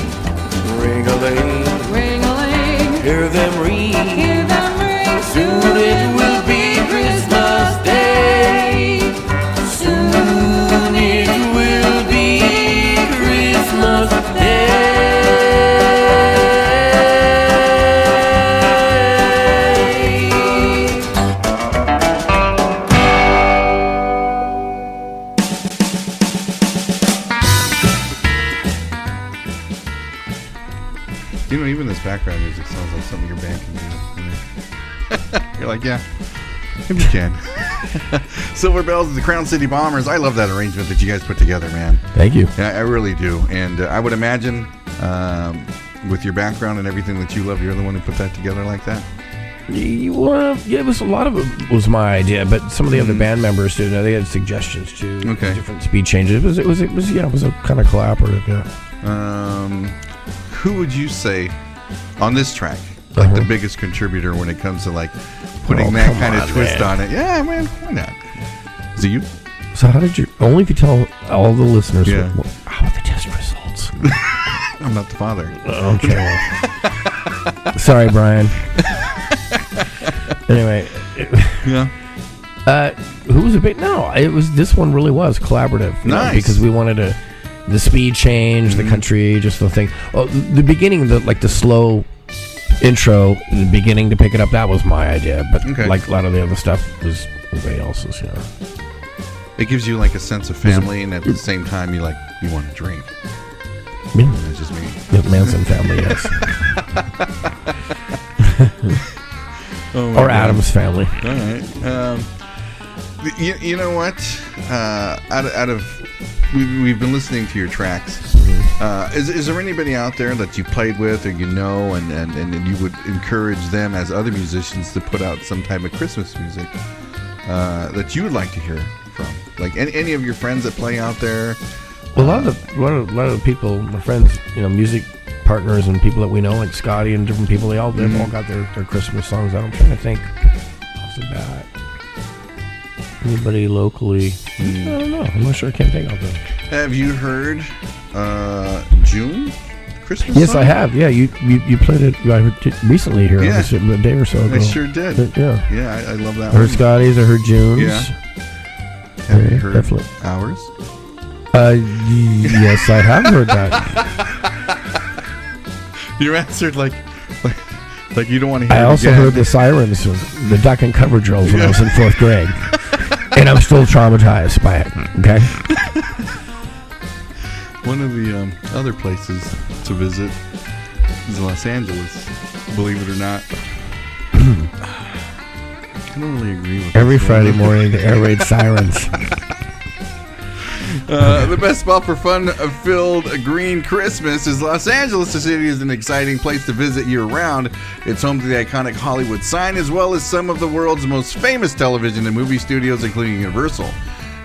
Ring-a-ling, Ring-a-ling, hear them ring. hear them ring. Soon it will be Christmas Day. Soon it will be Christmas Day. You know, even this background music sounds like something your band can do. You're like, yeah, maybe we can. Silver Bells is the Crown City Bombers. I love that arrangement that you guys put together, man. Thank you. Yeah, I really do. And I would imagine with your background and everything that you love, you're the one who put that together like that. Well, yeah, it was a lot of it was my idea, but some of the other band members did. They had suggestions too. Okay. Different speed changes. It was a kind of collaborative. Yeah. Who would you say on this track, like the biggest contributor when it comes to like putting that come kind of on, twist man. on it? Yeah, man, why not? Is it you? So how did you? Only if you tell all the listeners. Yeah. How are the test results? I'm not the father. Okay. Sorry, Brian. Anyway. Yeah. Who was a big? No, it was. This one really was collaborative. Nice. Because we wanted the speed change, the country, just the thing. Oh, the beginning, the slow intro, the beginning to pick it up. That was my idea, but like a lot of the other stuff was everybody else's. It gives you like a sense of family, and at the same time, you want to drink. Yeah. That's just me. The Manson family, yes. Or Adam's family. All right. You know what? Out of we've been listening to your tracks. Is there anybody out there that you played with or and you would encourage them as other musicians to put out some type of Christmas music that you would like to hear from? Like any of your friends that play out there? Well, a lot of the people, my friends, music partners and people that we know, like Scotty and different people, they've all got their Christmas songs out. I'm trying to think off the bat. Anybody locally? I don't know. I'm not sure. I can't think of them. Have you heard June Christmas Yes, song? I have. Yeah, you played it. I heard it recently here, Yeah. a day or so ago. I sure did. Yeah, I love that I heard one. Scotty's. I heard June's. Yeah. Have you heard definitely. ours? Yes, I have heard that. You answered like you don't want to hear I it also again. heard the sirens, the duck and cover drills when I was in 4th grade. And I'm still traumatized by it, okay? One of the other places to visit is Los Angeles, believe it or not. I don't really agree with Every this Friday one. morning, the air raid sirens. The best spot for fun-filled green Christmas is Los Angeles. The city is an exciting place to visit year-round. It's home to the iconic Hollywood sign, as well as some of the world's most famous television and movie studios, including Universal.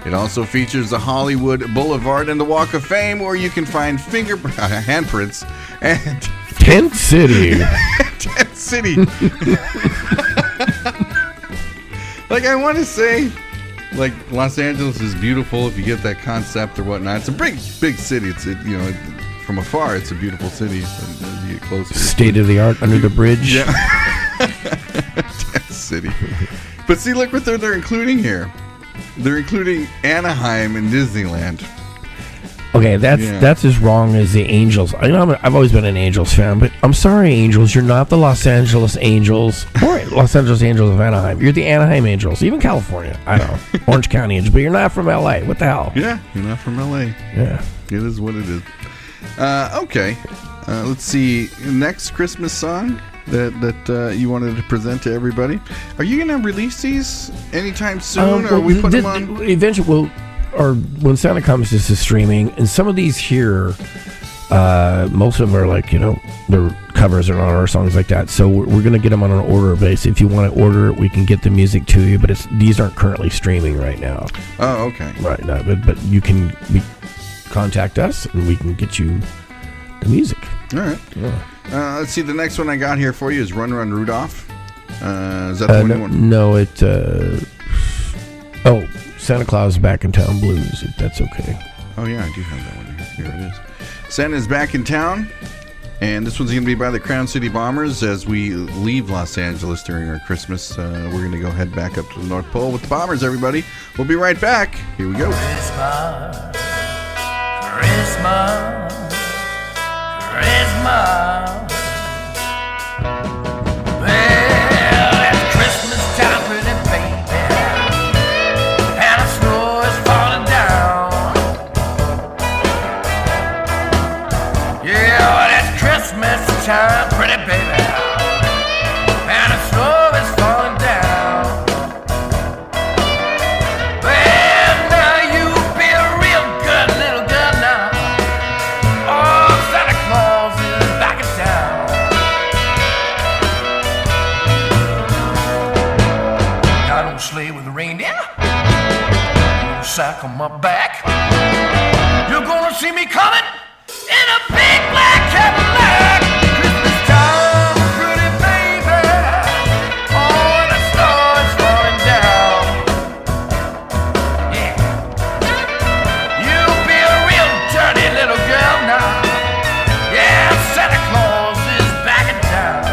It also features the Hollywood Boulevard and the Walk of Fame, where you can find handprints and Tent City. Tent City. Like, I want to say, like, Los Angeles is beautiful if you get that concept or whatnot. It's a big city. From afar, it's a beautiful city. But as you get closer, State of the art under the bridge. Yeah. Tent City. But see, look what they're including here. They're including Anaheim and Disneyland. Okay, that's as wrong as the Angels. I've always been an Angels fan, but I'm sorry, Angels, you're not the Los Angeles Angels or Los Angeles Angels of Anaheim. You're the Anaheim Angels, even California. I don't know, Orange County Angels, but you're not from LA. What the hell? Yeah, you're not from LA. Yeah, it is what it is. Okay, let's see. Next Christmas song that you wanted to present to everybody. Are you gonna release these anytime soon, or we put them on? Eventually, or when Santa comes, this is streaming, and some of these here, most of them are like, they're covers or not our songs like that. So we're gonna get them on an order basis. If you want to order it, we can get the music to you, but these aren't currently streaming right now. Oh, okay. Right now, but you can contact us and we can get you the music. All right. Yeah. Let's see. The next one I got here for you is Run Rudolph. Is that the one you want? No, Santa Claus Back in Town Blues, if that's okay. Oh, yeah, I do have that one here. Here it is. Santa's Back in Town. And this one's going to be by the Crown City Bombers. As we leave Los Angeles during our Christmas, we're going to go head back up to the North Pole with the Bombers, everybody. We'll be right back. Here we go. Christmas, Christmas, Christmas. Well, it's Christmas time, pretty baby, and the snow is falling down. Yeah, well, it's Christmas time, pretty baby, and the snow is falling down. Well, now you be a real good little girl now. Oh, Santa Claus is back in town. Got no sleigh with a reindeer, no sack on my back. You're gonna see me coming in a big black Cadillac. Christmas time, pretty baby. Oh, the snow is falling down. Yeah. You be a real dirty little girl now. Yeah, Santa Claus is back in town.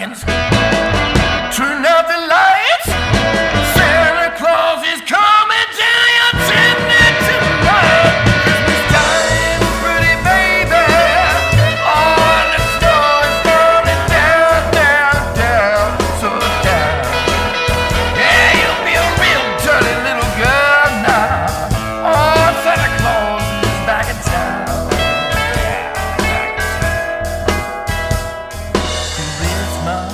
stockings. Turn out the lights. Santa Claus is coming to your chimney tonight. Christmas time, pretty baby. Oh, the snow is falling down, down, down, so down. Yeah, you'll be a real dirty little girl now. Oh, Santa Claus is back in town. Christmas.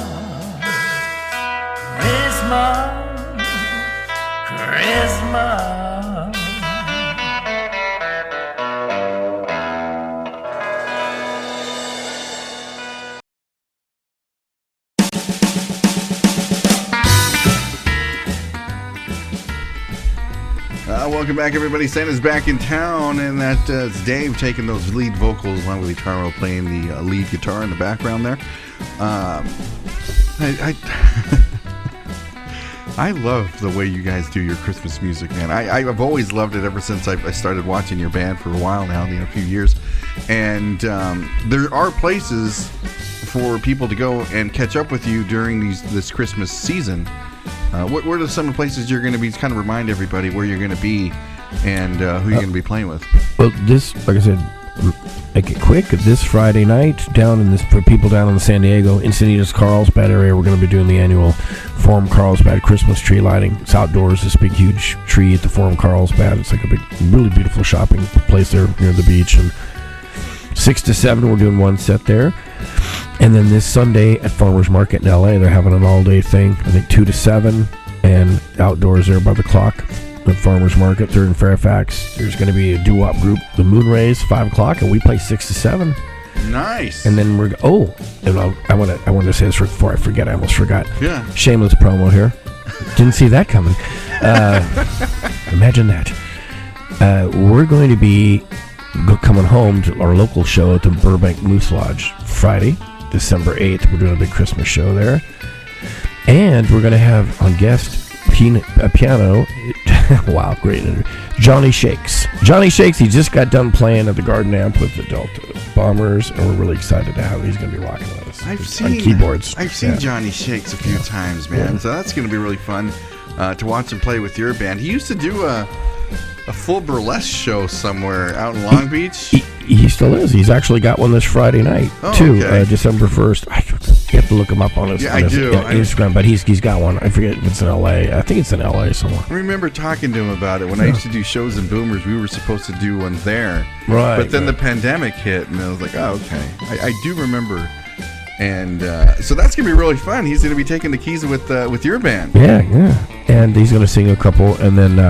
Welcome back, everybody. Santa's back in town, and it's Dave taking those lead vocals along with Itaro playing the lead guitar in the background there. I love the way you guys do your Christmas music, man. I've always loved it ever since I started watching your band for a while now, a few years. And there are places for people to go and catch up with you during this Christmas season. What are some of the places you're going to be, kind of remind everybody where you're going to be and who you're going to be playing with? Well, this, like I said, make it quick. This Friday night, for people down in the San Diego, Encinitas, Carlsbad area, we're going to be doing the annual Forum Carlsbad Christmas tree lighting. It's outdoors, this big, huge tree at the Forum Carlsbad. It's like a big, really beautiful shopping place there near the beach. And 6 to 7, we're doing one set there. And then this Sunday at Farmers Market in LA, they're having an all-day thing. I think 2 to 7, and outdoors there by the clock. At Farmers Market, they're in Fairfax. There's going to be a doo-wop group, the Moonrays, 5 o'clock, and we play 6 to 7. Nice. And then I want to say this before I forget. I almost forgot. Yeah. Shameless promo here. Didn't see that coming. Imagine that. We're going to be coming home to our local show at the Burbank Moose Lodge Friday, December 8th. We're doing a big Christmas show there, and we're going to have on guest piano. Wow, great. Johnny Shakes. Johnny Shakes, he just got done playing at the Garden Amp with the Delta Bombers, and we're really excited to have he's going to be rocking with us on keyboards. I've seen Johnny Shakes a few times, man. So that's going to be really fun to watch him play with your band. He used to do a full burlesque show somewhere out in Long Beach. He still is. He's actually got one this Friday night, too, December 1st. You have to look him up on his Instagram, but he's got one. I forget if it's in L.A. I think it's in L.A. somewhere. I remember talking to him about it. When I used to do shows in Boomers, we were supposed to do one there. Right. But then the pandemic hit, and I was like, oh, okay. I do remember. And so that's going to be really fun. He's going to be taking the keys with your band. Yeah. And he's going to sing a couple. And then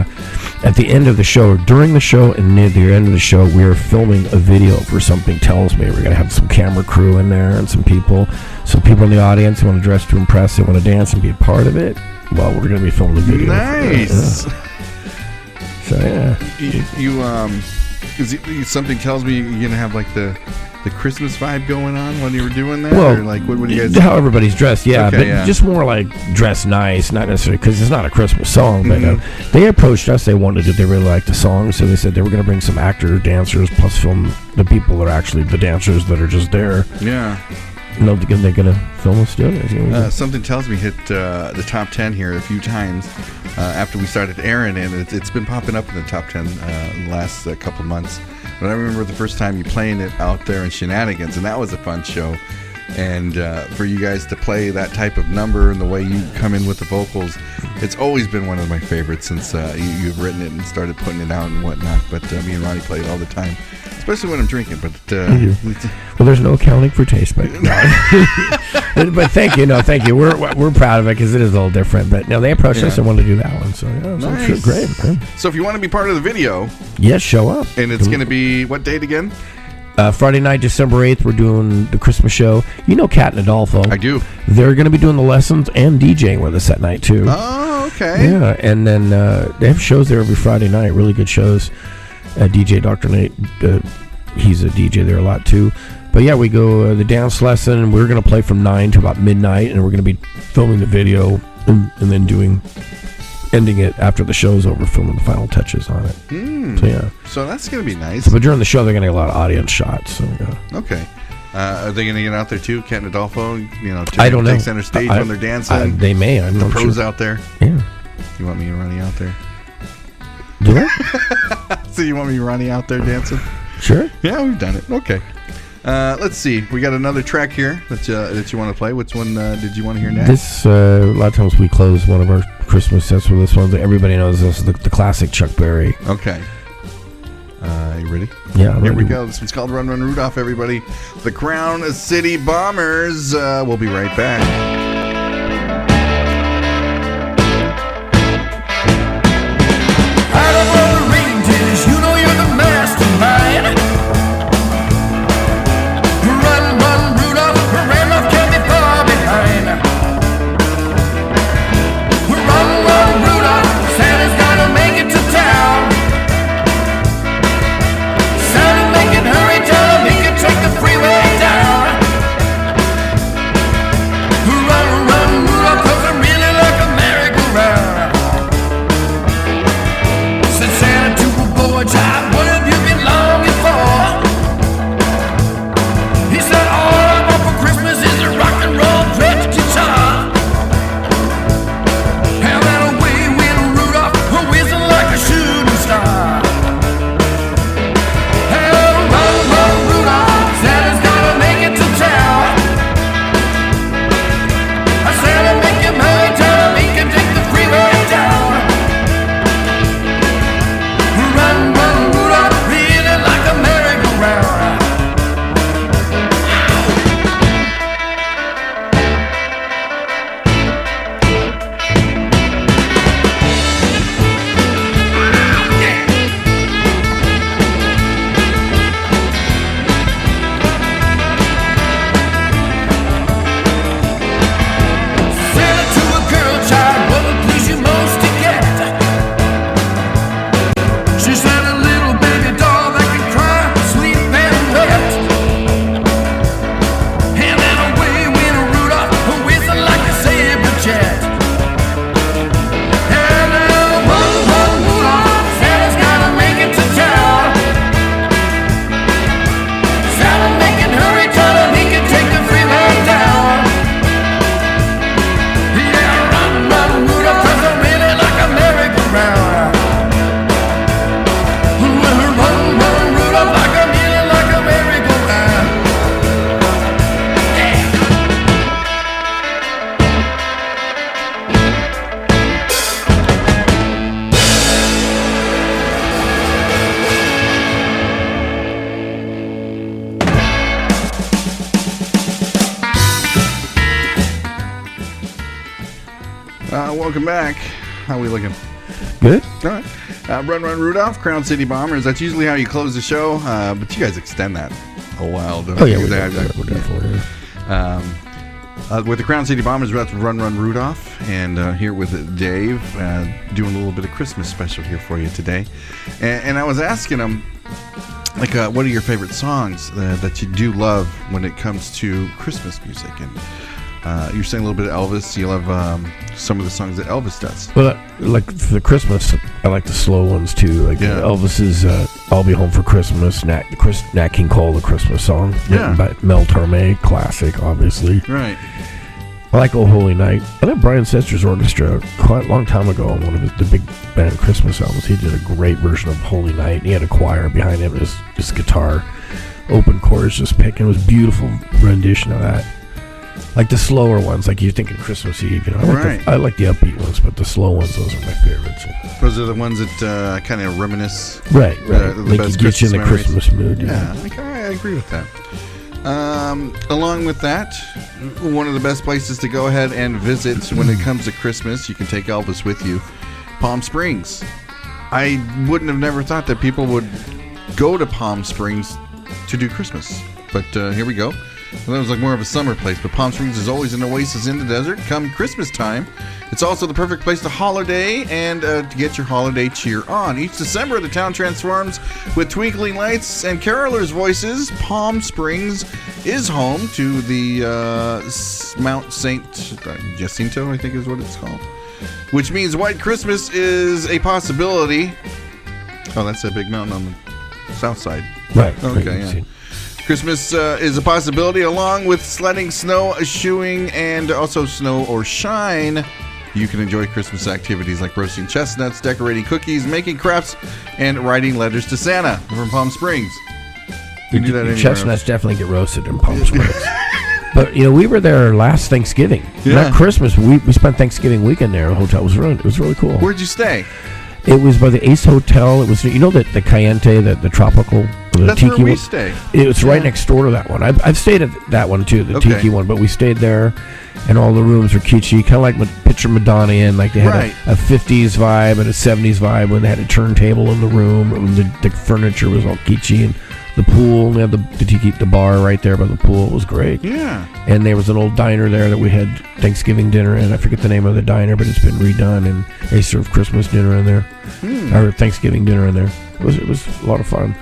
at the end of the show, during the show and near the end of the show, we are filming a video for Something Tells Me. We're going to have some camera crew in there and some people in the audience who want to dress to impress, they want to dance and be a part of it. Well, we're going to be filming the video. Nice. So, yeah. Something tells me you're going to have like the Christmas vibe going on when you were doing that? Well, or like what do you guys? How everybody's dressed, just more like dress nice, not necessarily because it's not a Christmas song. But they approached us; they really liked the song, so they said they were going to bring some actors, dancers, plus film the people that are actually the dancers that are just there. Yeah. No, they're going to film us doing it. Something tells me hit the top 10 here a few times after we started airing it. It's been popping up in the top 10 the last couple months. But I remember the first time you playing it out there in Shenanigans, and that was a fun show. And for you guys to play that type of number and the way you come in with the vocals, it's always been one of my favorites since you've written it and started putting it out and whatnot. But me and Ronnie play it all the time, especially when I'm drinking. But well, there's no accounting for taste, but but thank you, thank you. We're proud of it because it is a little different. But no, they approached us and wanted to do that one, so nice. Great. Man. So if you want to be part of the video, yes, show up. And it's going to be what date again? Friday night, December 8th, we're doing the Christmas show. You know Kat and Adolfo. I do. They're going to be doing the lessons and DJing with us that night, too. Oh, okay. Yeah, and then they have shows there every Friday night, really good shows. DJ Dr. Nate, he's a DJ there a lot, too. But yeah, we go the dance lesson, and we're going to play from 9 to about midnight, and we're going to be filming the video and then ending it after the show's over, filming the final touches on it. So that's going to be nice. But during the show, they're going to get a lot of audience shots. So, Okay. Are they going to get out there too? Kent and Adolfo, I don't know. take center stage when they're dancing. They may. I'm the not pros sure. out there. Yeah. You want me running out there? Do I? So you want me running out there dancing? Sure. Yeah, we've done it. Okay. Let's see. We got another track here that you want to play. Which one did you want to hear next? This a lot of times we close one of our Christmas sets with this one. Everybody knows this is the classic Chuck Berry. Okay. You ready? Yeah. Here we go. This one's called Run Run Rudolph, everybody. The Crown City Bombers. We'll be right back. Welcome back. How are we looking? Good. All right. Run Run Rudolph, Crown City Bombers. That's usually how you close the show, but you guys extend that a while. Don't Oh, yeah, you? we're definitely. With the Crown City Bombers, that's Run Run Rudolph, and here with Dave, doing a little bit of Christmas special here for you today. And I was asking him, like, what are your favorite songs that you do love when it comes to Christmas music? And you're saying a little bit of Elvis. You love some of the songs that Elvis does. Well, like for Christmas, I like the slow ones too. Like Elvis's "I'll Be Home for Christmas," Nat King Cole, the Christmas song, written by Mel Torme, classic, obviously. Right. I like "Oh Holy Night." I know Brian Sester's orchestra quite a long time ago on one of the big band Christmas albums. He did a great version of "Holy Night." He had a choir behind him, his guitar, open chords just picking. It was a beautiful rendition of that. Like the slower ones, like you're thinking Christmas Eve. I like the upbeat ones, but the slow ones, those are my favorites. Those are the ones that kind of reminisce. Right. The like best you get you in the memories. Christmas mood. Yeah, I agree with that. Along with that, one of the best places to go ahead and visit when it comes to Christmas, you can take Elvis with you, Palm Springs. I wouldn't have never thought that people would go to Palm Springs to do Christmas, but here we go. Well, that was like more of a summer place, but Palm Springs is always an oasis in the desert come Christmas time. It's also the perfect place to holiday and to get your holiday cheer on. Each December, the town transforms with twinkling lights and carolers' voices. Palm Springs is home to the Mount St. Jacinto, I think is what it's called, which means White Christmas is a possibility. Oh, that's that big mountain on the south side. Right. Okay, yeah. Christmas is a possibility, along with sledding, snow shoeing, and also snow or shine. You can enjoy Christmas activities like roasting chestnuts, decorating cookies, making crafts, and writing letters to Santa from Palm Springs. You can do that anywhere Chestnuts else. definitely get roasted in Palm Springs. But, we were there last Thanksgiving. Yeah. Not Christmas. We spent Thanksgiving weekend there. The hotel was really cool. Where'd you stay? It was by the Ace Hotel. It was, the Cayente, the tropical, the That's tiki where we one. stay. It was right next door to that one. I've stayed at that one too, the Okay. tiki one. But we stayed there, and all the rooms were kitschy, kind of like picture Madonna in. Like they had Right. a 50s vibe and a 70s vibe when they had a turntable in the room, and the furniture was all kitschy, and the pool. They had the bar right there by the pool. It was great. Yeah. And there was an old diner there that we had Thanksgiving dinner in. I forget the name of the diner, but it's been redone, and they served Christmas dinner in there, or Thanksgiving dinner in there. It was a lot of fun.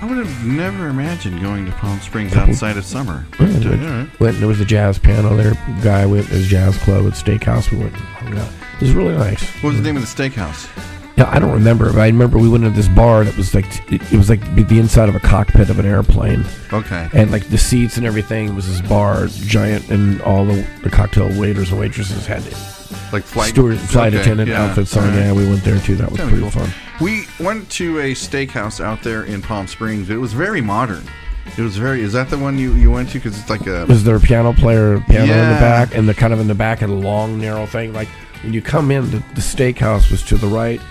I would have never imagined going to Palm Springs outside of summer. But, all right. Went and there was a jazz piano there. Guy went to his jazz club at Steakhouse. We went and hung out. It was really nice. What was the name of the steakhouse? Yeah, I don't remember, but I remember we went to this bar that was like it was like the inside of a cockpit of an airplane. Okay. And like the seats and everything was this bar, giant, and all the cocktail waiters and waitresses had Like flight flight okay, attendant yeah. outfits on. All right. Yeah, we went there too. That was Sounded pretty cool. fun. We went to a steakhouse out there in Palm Springs. It was very modern. It was very. Is that the one you went to? Because it's like a. Was there a piano in the Yeah. back, and the kind of in the back had a long, narrow thing? Like when you come in, the steakhouse was to the right,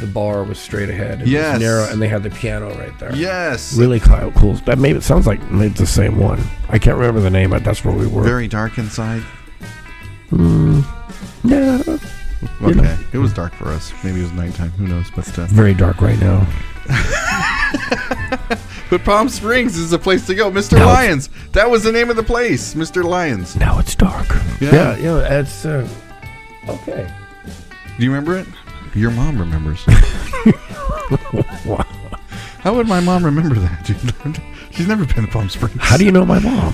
the bar was straight ahead. It Yes. was narrow, and they had the piano right there. Yes. Really cool. That maybe it sounds like maybe it's the same one. I can't remember the name, but that's where we were. Very dark inside. Yeah, Okay. It was dark for us. Maybe it was nighttime. Who knows? But very dark right now. but Palm Springs is a place to go. Mr. No, Lyons. That was the name of the place. Mr. Lyons. Now it's dark. Yeah. It's okay. Do you remember it? Your mom remembers. Wow. How would my mom remember that, dude? She's never been to Palm Springs. How do you know my mom?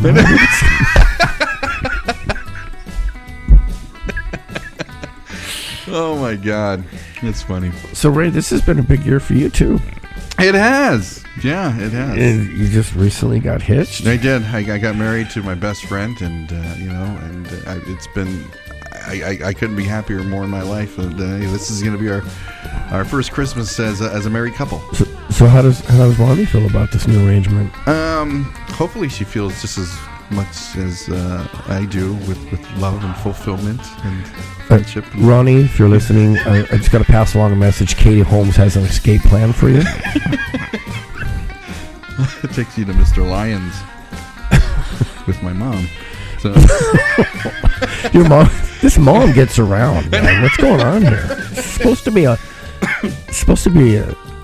Oh my God, it's funny. So Ray, this has been a big year for you too. It has, yeah, it has. And you just recently got hitched. I did. I got married to my best friend, and it's been. I couldn't be happier more in my life. And this is going to be our first Christmas as a married couple. So how does Lonnie feel about this new arrangement? Hopefully she feels just as much as I do with love and fulfillment and friendship. Ronnie, if you're listening, I just got to pass along a message. Katie Holmes has an escape plan for you. It takes you to Mr. Lyons with my mom. So Your mom, this mom gets around, man. What's going on here? It's supposed to be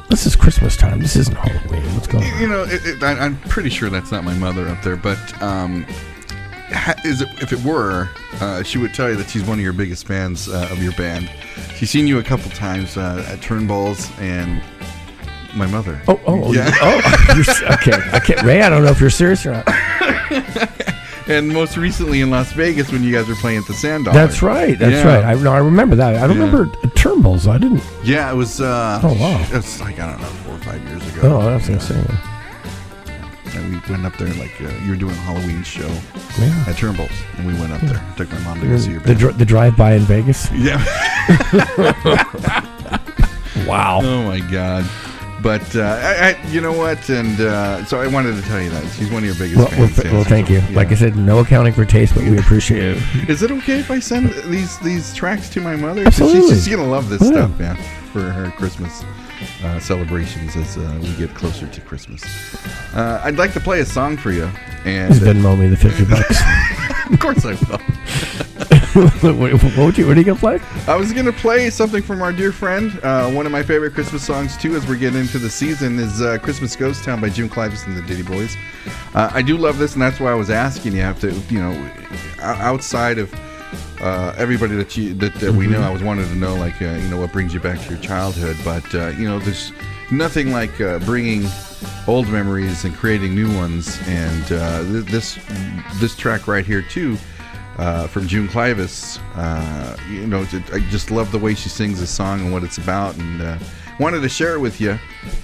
this is Christmas time. This isn't Halloween. What's going on? I'm pretty sure that's not my mother up there, but if it were, she would tell you that she's one of your biggest fans of your band. She's seen you a couple times at Turnbulls and my mother. Yeah. Okay. Ray, I don't know if you're serious or not. And most recently in Las Vegas when you guys were playing at the Sand Dollar. That's right. Right. I remember that. I don't remember Turnbulls. I didn't. Yeah, it was. Oh wow. It was like, I don't know, 4 or 5 years ago. Oh, I was gonna say. And we went up there like you were doing a Halloween show at Turnbulls, and we went up there. Took my mom to go see your band. The drive-by in Vegas. Yeah. Wow. Oh my God. But you know what? And so I wanted to tell you that she's one of your biggest fans. Well, thank you. Yeah. Like I said, no accounting for taste, but we appreciate it. Is it okay if I send these tracks to my mother? Absolutely. She's gonna love this stuff, man, for her Christmas celebrations as we get closer to Christmas. I'd like to play a song for you. And Just Venmo me the $50. Of course I will. What are you gonna play? I was gonna play something from our dear friend. One of my favorite Christmas songs too, as we're getting into the season, is "Christmas Ghost Town" by Jim Clivas and the Ditty Boys. I do love this, and that's why I was asking you. Outside of everybody that we know, I was wanting to know, like, what brings you back to your childhood. But there's nothing like bringing old memories and creating new ones. And this track right here too. From June Clivas, I just love the way she sings this song and what it's about, and wanted to share it with you.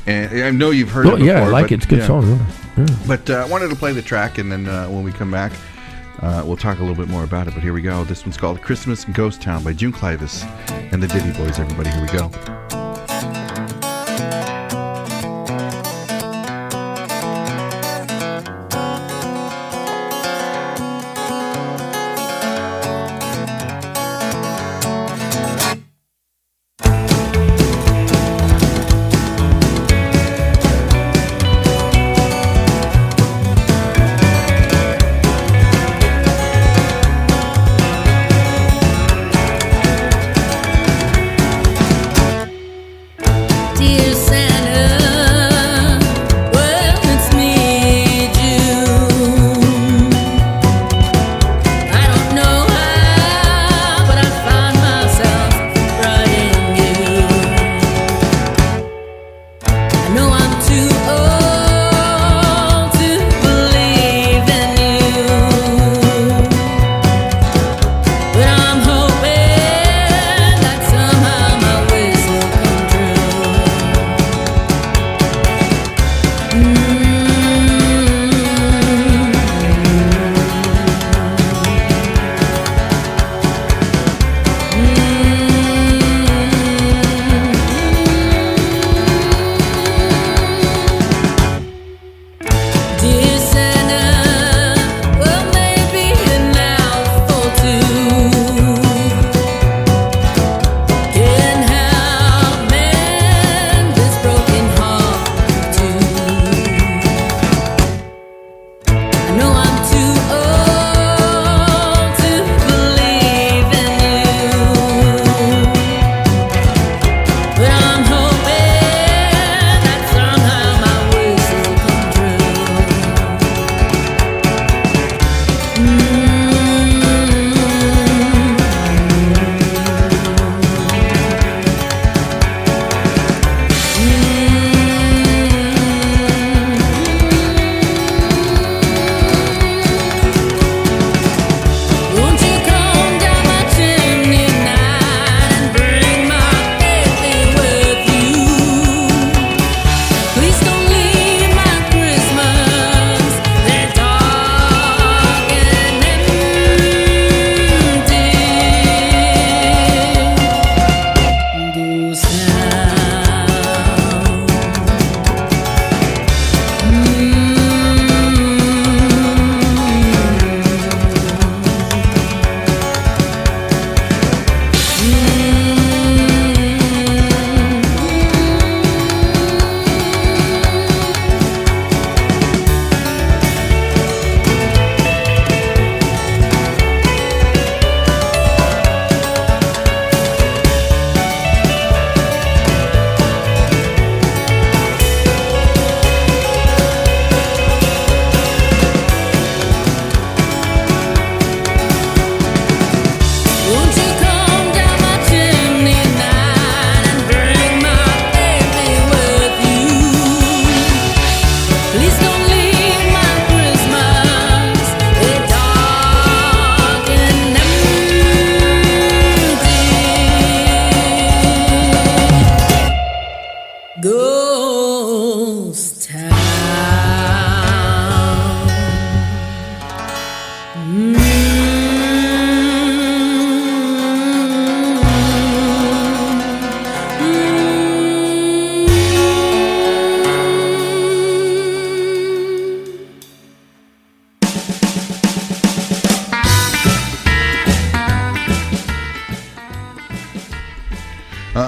And I know you've heard it before. Yeah, I like it. It's a good song. But I wanted to play the track, and then when we come back, we'll talk a little bit more about it. But here we go. This one's called Christmas Ghost Town by June Clivas and the Ditty Boys, everybody. Here we go.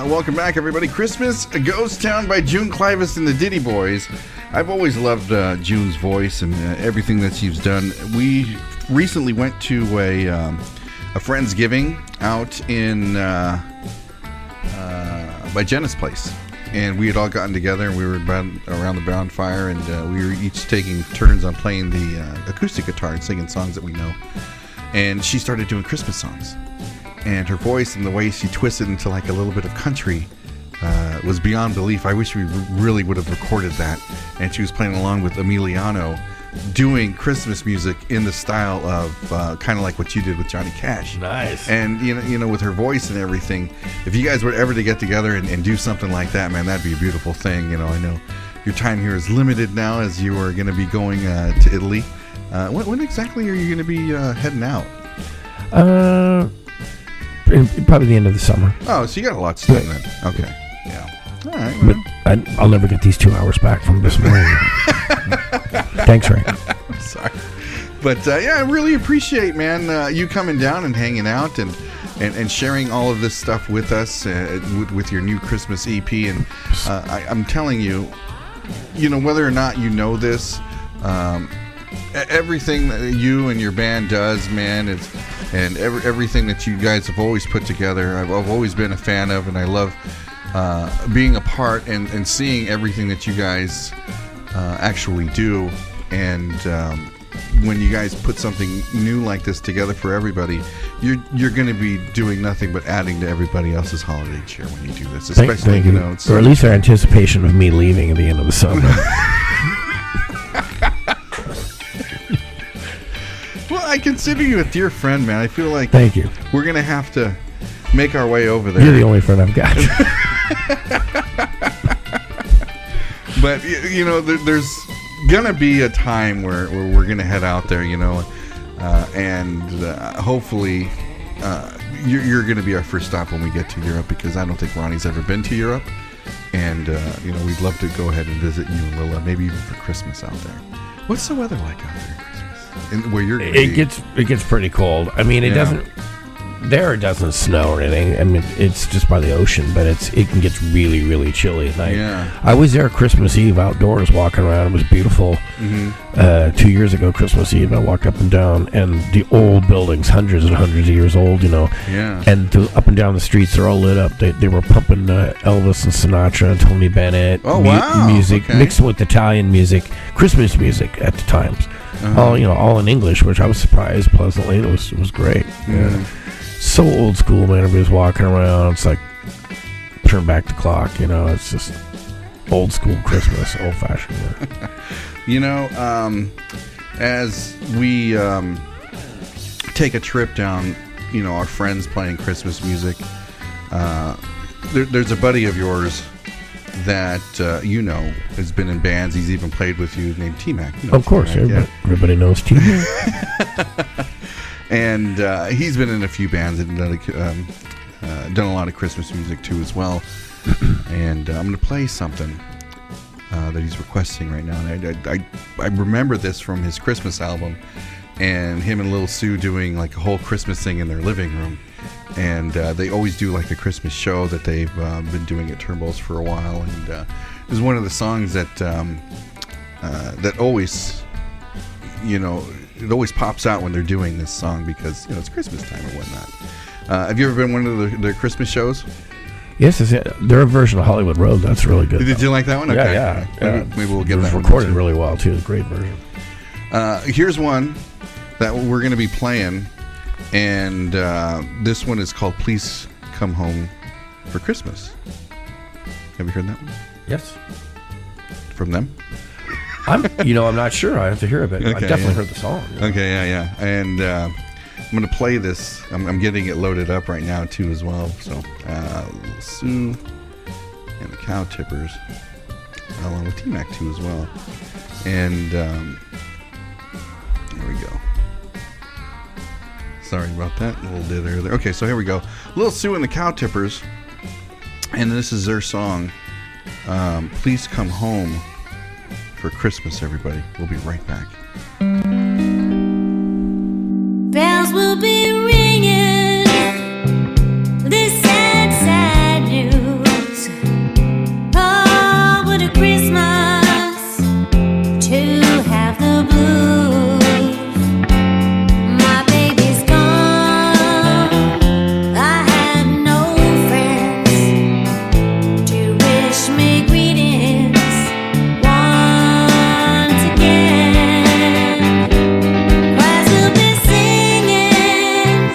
Welcome back, everybody. Christmas Ghost Town by June Clivas and the Ditty Boys. I've always loved June's voice and everything that she's done. We recently went to a Friendsgiving out in by Jenna's place, and we had all gotten together and we were around the bonfire, and we were each taking turns on playing the acoustic guitar and singing songs that we know. And she started doing Christmas songs, and her voice and the way she twisted into like a little bit of country was beyond belief. I wish we really would have recorded that. And she was playing along with Emiliano, doing Christmas music in the style of kind of like what you did with Johnny Cash. Nice. And you know, with her voice and everything, if you guys were ever to get together and do something like that, man, that'd be a beautiful thing. You know, I know your time here is limited now, as you are going to be going to Italy. When exactly are you going to be heading out? Probably the end of the summer. Oh, so you got a lot to do then. Okay. Yeah. All right. But I'll never get these 2 hours back from this morning. Thanks, Ray. Sorry. But yeah, I really appreciate, man, you coming down and hanging out and sharing all of this stuff with us with your new Christmas EP. And I'm telling you, whether or not you know this, everything that you and your band does, man, and everything that you guys have always put together, I've always been a fan of, and I love being a part and seeing everything that you guys actually do. And when you guys put something new like this together for everybody, you're going to be doing nothing but adding to everybody else's holiday cheer when you do this, especially thank you. Or at least our anticipation of me leaving at the end of the summer. Well, I consider you a dear friend, man. I feel like thank you. We're going to have to make our way over there. You're the only friend I've got. But there's gonna be a time where we're gonna head out there, and hopefully you're gonna be our first stop when we get to Europe, because I don't think Ronnie's ever been to Europe, and we'd love to go ahead and visit you and Lila, maybe even for Christmas out there. What's the weather like out there at Christmas? And where you're it gets pretty cold. I mean, it doesn't snow or anything. I mean, it's just by the ocean, but it can get really, really chilly at night. Yeah. I was there Christmas Eve outdoors walking around. It was beautiful. Mm-hmm. 2 years ago, Christmas Eve, I walked up and down, and the old buildings, hundreds and hundreds of years old, Yeah. And up and down the streets, they're all lit up. They were pumping Elvis and Sinatra and Tony Bennett. Oh, wow. Music, okay. mixed with Italian music, Christmas music at the times. Uh-huh. All in English, which I was surprised pleasantly. It was great. Yeah. So old school, man. Everybody's walking around. It's like turn back the clock. It's just old school Christmas, old fashioned. As we take a trip down, our friends playing Christmas music, there's a buddy of yours that has been in bands. He's even played with you, named T-Mac. Of course, everybody knows T-Mac. And he's been in a few bands and done a lot of Christmas music too as well. And I'm going to play something that he's requesting right now. And I remember this from his Christmas album, and him and Lil Sue doing like a whole Christmas thing in their living room. And they always do like a Christmas show that they've been doing at Turnbull's for a while. And it was one of the songs that always, it always pops out when they're doing this song, because it's Christmas time or whatnot. Have you ever been one of the Christmas shows? Yes, they're a version of Hollywood Road. That's really good. Did you like that one? Okay. Yeah. Maybe we'll get that one. It was recorded really well too. Great version. Here's one that we're going to be playing, and this one is called "Please Come Home for Christmas." Have you heard that one? Yes. From them? I'm not sure. I have to hear a bit. Okay, I've definitely heard the song. Okay, yeah. And I'm going to play this. I'm getting it loaded up right now, too, as well. So, Sue and the Cowtippers, along with T-Mac, too, as well. And here we go. Sorry about that. A little bit earlier. Okay, so here we go. Lil Sue and the Cowtippers. And this is their song, Please Come Home for Christmas, everybody. We'll be right back. Bells will be ringing, this sad, sad news. Oh, what a Christmas to have the blues. My baby's gone, I had no friends to wish me greetings. Once again, choirs will be singing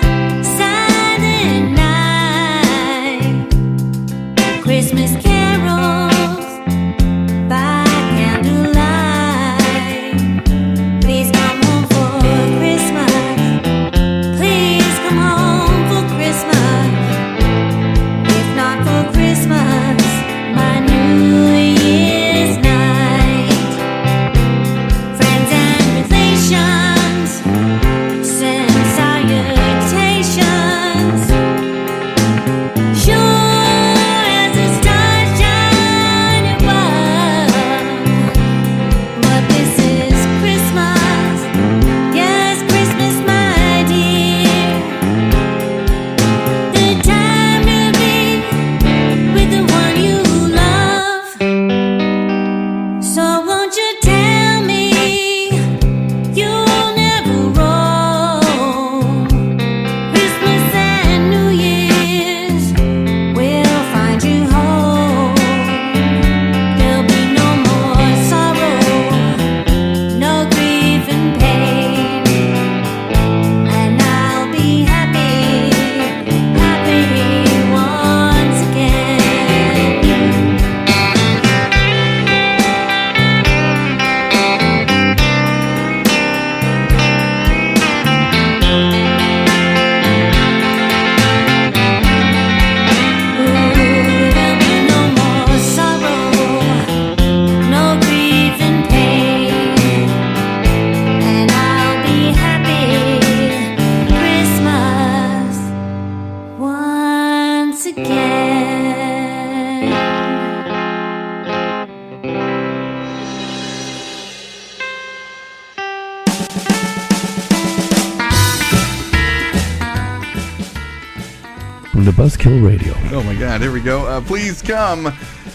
listening to Buzzkill Radio. Oh my God, here we go. Please come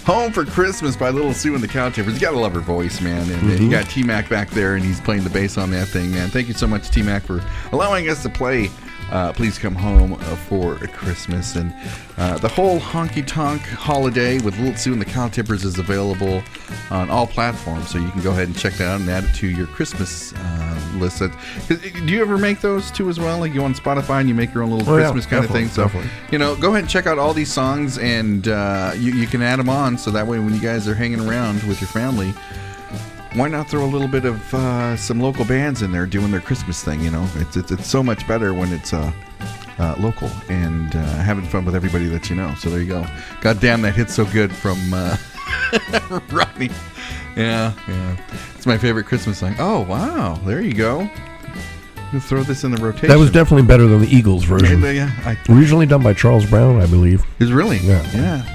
home for Christmas by Little Sue and the Cowtippers. You gotta love her voice, man. And you got T-Mac back there, and he's playing the bass on that thing, man. Thank you so much, T-Mac, for allowing us to play Please Come Home for Christmas. And the whole honky tonk holiday with Little Sue and the Cowtippers is available on all platforms, so you can go ahead and check that out and add it to your Christmas list. Do you ever make those too as well? Like you on Spotify and you make your own little Christmas kind of thing? So, go ahead and check out all these songs, and you can add them on, so that way when you guys are hanging around with your family, why not throw a little bit of some local bands in there doing their Christmas thing? It's so much better when it's local and having fun with everybody that you know. So there you go. God damn, that hit so good from Rodney. Yeah. It's my favorite Christmas song. Oh, wow. There you go. We'll throw this in the rotation. That was definitely better than the Eagles version. Yeah, originally done by Charles Brown, I believe. Is really? Yeah.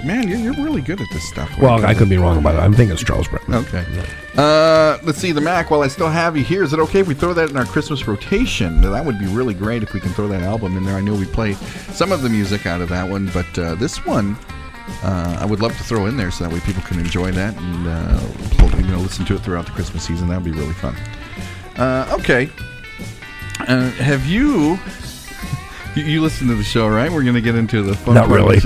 Man, you're really good at this stuff. Well, I could be wrong about it. I'm thinking it's Charles Brown. Okay. Let's see, the Mac, while I still have you here, is it okay if we throw that in our Christmas rotation? That would be really great if we can throw that album in there. I know we played some of the music out of that one, but this one I would love to throw in there so that way people can enjoy that and listen to it throughout the Christmas season. That would be really fun. Okay. Have you listen to the show, right? We're going to get into the fun. Not really.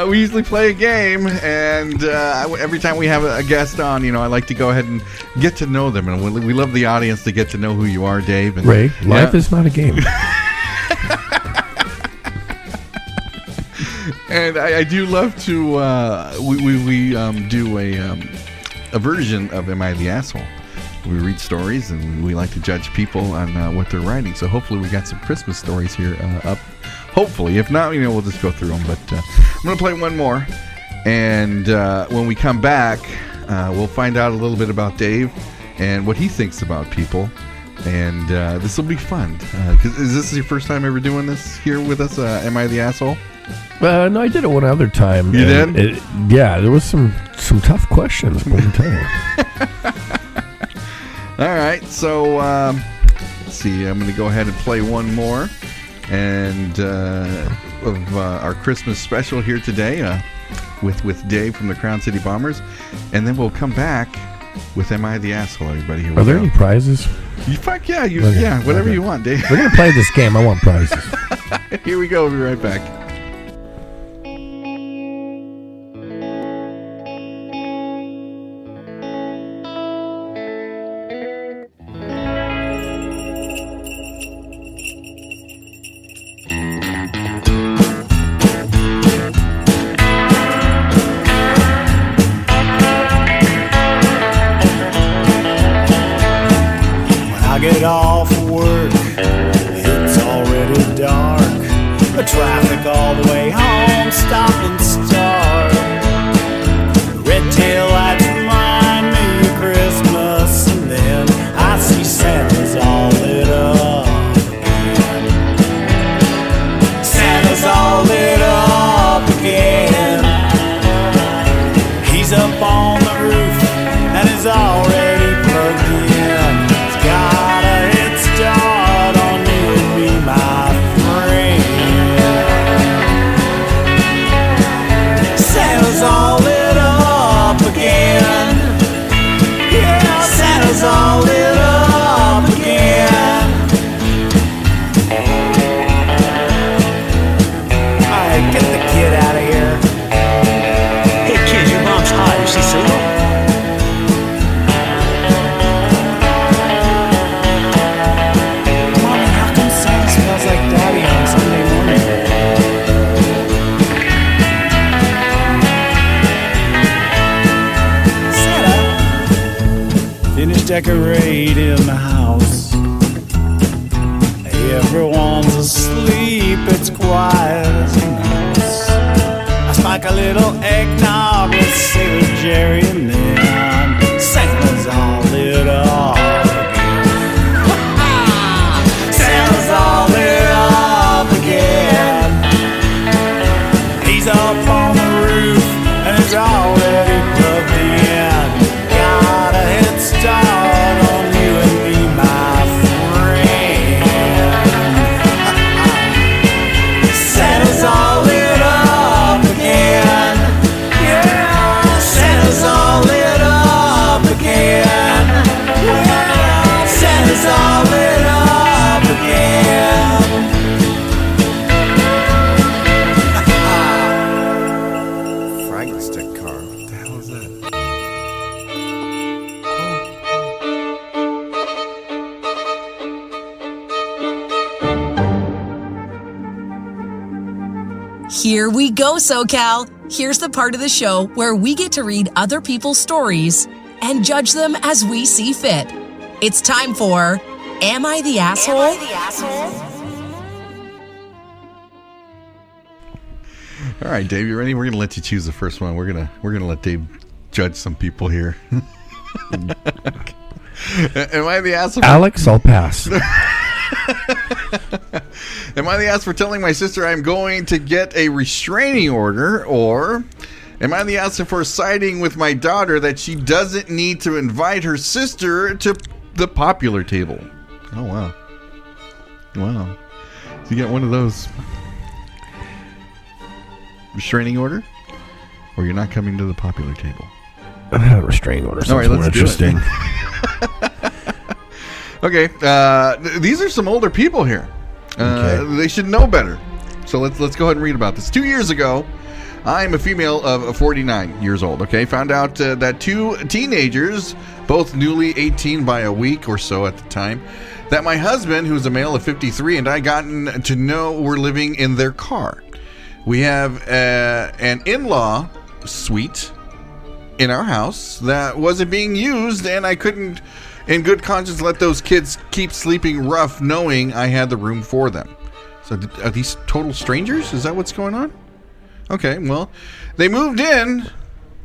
We usually play a game, and every time we have a guest on, I like to go ahead and get to know them, and we love the audience to get to know who you are, Dave. And, Ray, life is not a game. And I do love to we do a version of Am I the Asshole? We read stories, and we like to judge people on what they're writing. So hopefully we got some Christmas stories here up. Hopefully. If not, we'll just go through them. But I'm going to play one more. And when we come back, we'll find out a little bit about Dave and what he thinks about people. And this will be fun. Is this your first time ever doing this here with us? Am I the Asshole? No, I did it one other time. You did? There was some tough questions. Let me tell you. All right, so let's see. I'm going to go ahead and play one more, and of our Christmas special here today with Dave from the Crown City Bombers, and then we'll come back with Am I the Asshole? Everybody, here we Are there go. any prizes? Fuck yeah, Okay. yeah, whatever you want, Dave. We're gonna play this game. I want prizes. Here we go. We'll be right back. Get off work, it's already dark. The traffic all the way home, stop and start. Red tail lights remind me of Christmas, and then I see Santa's all lit up again. Santa's all lit up again. He's up on the roof and is already plugged in. All lit up again. Yeah, Santa's all lit up again. Alright, get the kid out of here. Hey kid, your mom's hot. Is she single? Mommy, how come Santa smells like daddy on Sunday morning? Finished decorating the house. Everyone's asleep, it's quiet as a mouse. I spike a little eggnog with Sailor Jerry, and then Santa's all lit up again. Santa's all lit up again. He's up on the roof and he's already plugged in. Got a head start on you and me, my friend. Here we go, SoCal. Here's the part of the show where we get to read other people's stories and judge them as we see fit. It's time for Am I the Asshole? All right, Dave, you ready? We're gonna let you choose the first one. We're gonna let Dave judge some people here. Am I the asshole? Alex, I'll pass. Am I the ass for telling my sister I'm going to get a restraining order, or am I the ass for siding with my daughter that she doesn't need to invite her sister to the popular table? Oh, wow. Wow. So you get one of those. Restraining order? Or you're not coming to the popular table? Restraining order sounds all right, more let's interesting. Okay, these are some older people here. Okay. They should know better. So let's go ahead and read about this. 2 years ago, I'm a female of 49 years old. Okay, found out that two teenagers, both newly 18 by a week or so at the time, that my husband, who's a male of 53, and I gotten to know were living in their car. We have an in-law suite in our house that wasn't being used, and I couldn't, in good conscience, let those kids keep sleeping rough knowing I had the room for them. So are these total strangers? Is that what's going on? Okay, well, they moved in,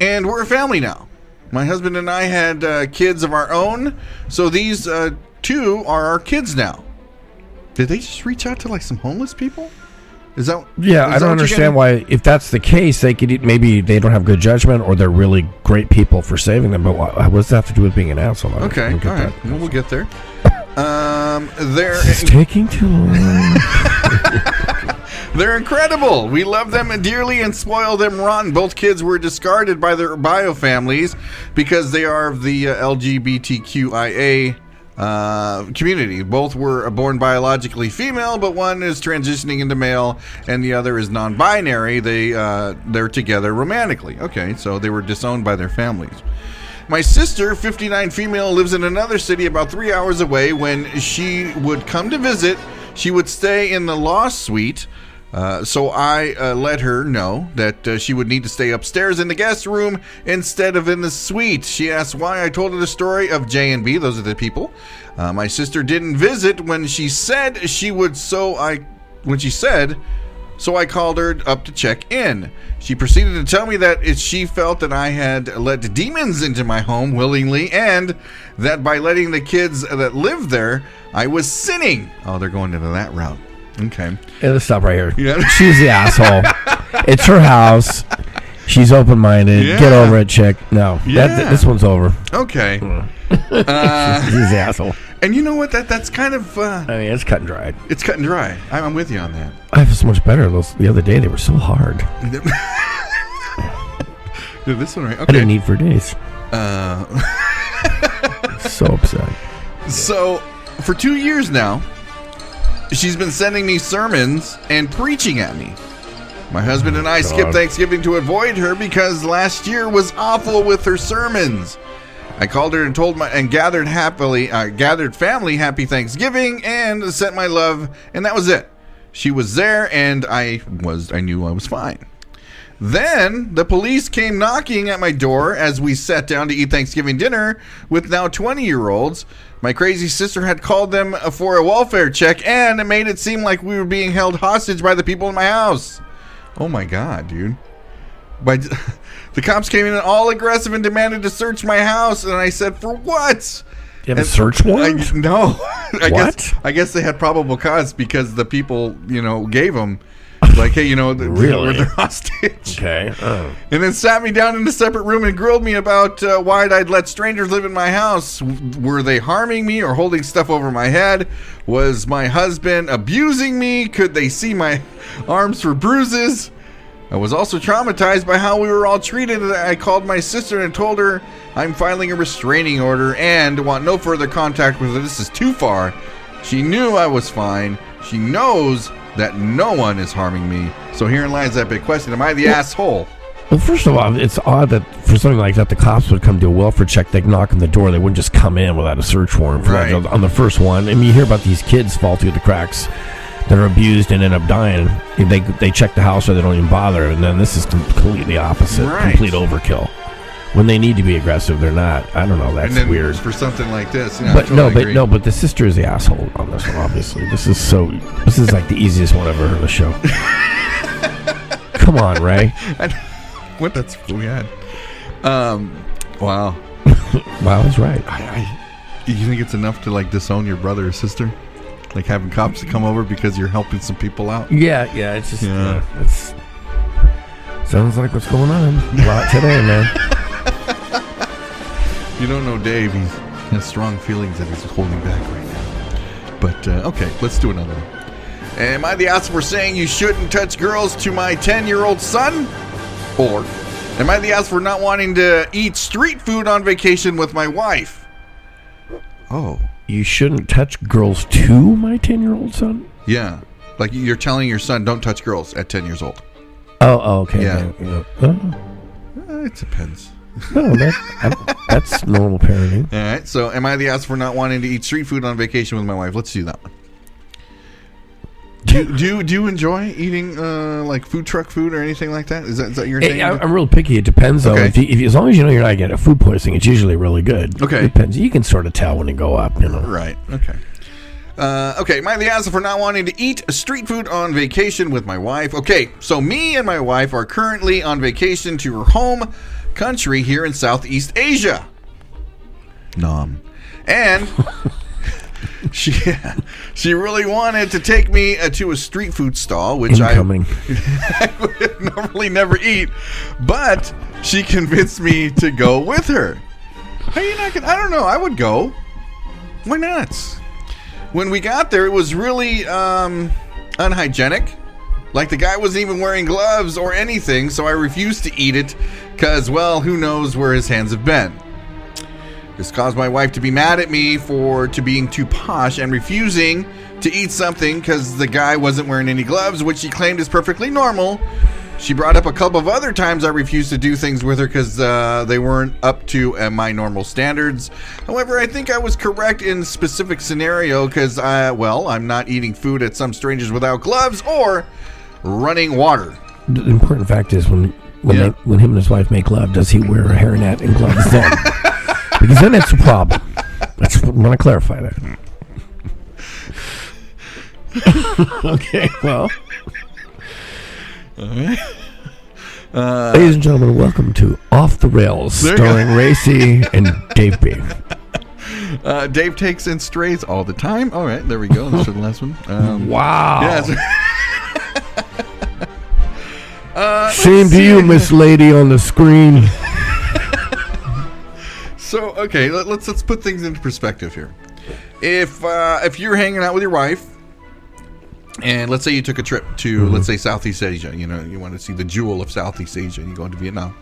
and we're a family now. My husband and I had kids of our own, so these two are our kids now. Did they just reach out to like some homeless people? Is that? Yeah, I don't understand why. If that's the case, they could maybe they don't have good judgment, or they're really great people for saving them. But what does that have to do with being an asshole? Okay, all right. Well, we'll get there. It's taking too long. They're incredible. We love them dearly and spoil them rotten. Both kids were discarded by their bio families because they are of the LGBTQIA community. Both were born biologically female, but one is transitioning into male and the other is non-binary. They're together romantically. Okay, so they were disowned by their families. My sister, 59 female, lives in another city about 3 hours away. When she would come to visit, she would stay in the law suite. So I let her know that she would need to stay upstairs in the guest room instead of in the suite. She asked why. I told her the story of J and B. Those are the people. My sister didn't visit when she said she would, so I called her up to check in. She proceeded to tell me that she felt that I had let demons into my home willingly, and that by letting the kids that lived there, I was sinning. Oh, they're going into that route. Okay. Hey, let's stop right here. Yeah. She's the asshole. It's her house. She's open-minded. Yeah. Get over it, chick. No, Yeah. this one's over. Okay. She's the asshole. And you know what? That's kind of... I mean, it's cut and dried. It's cut and dry. I'm with you on that. I was so much better. The other day, they were so hard. This one, right? Okay. I didn't eat for days. So upset. So, for 2 years now, she's been sending me sermons and preaching at me. My husband and I skipped Thanksgiving to avoid her because last year was awful with her sermons. I called her and gathered family happy Thanksgiving and sent my love, and that was it. She was there, and I knew I was fine. Then the police came knocking at my door as we sat down to eat Thanksgiving dinner with now 20-year-olds. My crazy sister had called them for a welfare check, and it made it seem like we were being held hostage by the people in my house. Oh my God, dude. The cops came in all aggressive and demanded to search my house, and I said, for what? You have a search warrant? No. I guess they had probable cause because the people, gave them. Like, hey, really? They're hostage. Okay. Oh. And then sat me down in a separate room and grilled me about why I'd let strangers live in my house. Were they harming me or holding stuff over my head? Was my husband abusing me? Could they see my arms for bruises? I was also traumatized by how we were all treated. I called my sister and told her I'm filing a restraining order and want no further contact with her. This is too far. She knew I was fine. She knows that no one is harming me. So herein lies that big question. Am I the asshole? Well, first of all, it's odd that for something like that, the cops would come do a welfare check. They'd knock on the door. They wouldn't just come in without a search warrant. For Right. that. On the first one, I mean, you hear about these kids fall through the cracks. that are abused and end up dying. They check the house or they don't even bother, and then this is completely opposite, complete overkill. When they need to be aggressive, they're not. I don't know. That's and then weird for something like this. Yeah, but totally agree. but the sister is the asshole on this one. Obviously, this is like the easiest one I've ever heard on the show. Come on, Ray. What? That's weird. Wow. Wow is right. You think it's enough to like disown your brother or sister? Like having cops to come over because you're helping some people out? Yeah. It's just it's sounds like what's going on a lot today, man. You don't know Dave. He has strong feelings that he's holding back right now. But okay, let's do another one. Am I the asshole for saying you shouldn't touch girls to my 10-year-old son? Or am I the asshole for not wanting to eat street food on vacation with my wife? Oh. You shouldn't touch girls to my 10-year-old son? Yeah. Like you're telling your son, don't touch girls at 10 years old. Oh, okay. Yeah. It depends. No, that's normal parenting. All right. So am I the asshole for not wanting to eat street food on vacation with my wife? Let's do that one. Do you enjoy eating like food truck food or anything like that? Is that your thing? I'm real picky. It depends though. Okay. If as long as you know you're not getting a food poisoning, it's usually really good. Okay. It depends. You can sort of tell when you go up, you know. Right. Okay. Okay. Am I the asshole for not wanting to eat street food on vacation with my wife? Okay. So me and my wife are currently on vacation to her home country here in Southeast Asia. Nom. And she really wanted to take me to a street food stall, which I would normally never eat, but she convinced me to go with her. How you not gonna? I don't know. I would go. Why not? When we got there, it was really unhygienic. Like the guy wasn't even wearing gloves or anything, so I refused to eat it because, well, who knows where his hands have been. This caused my wife to be mad at me for being too posh and refusing to eat something because the guy wasn't wearing any gloves, which she claimed is perfectly normal. She brought up a couple of other times I refused to do things with her because they weren't up to my normal standards. However, I think I was correct in specific scenario because, I'm not eating food at some strangers without gloves or running water. The important fact is when him and his wife make love, does he wear a hairnet and gloves then? Because then it's a problem. I want to clarify that. Okay, well. Ladies and gentlemen, welcome to Off the Rails, starring Racy and Dave B. Dave takes in strays all the time. All right, there we go. That's the last one. Wow. Yeah, same to you, Miss Lady on the screen. So, okay, let's put things into perspective here. If you're hanging out with your wife, and let's say you took a trip to, let's say, Southeast Asia, you want to see the jewel of Southeast Asia, you go into Vietnam,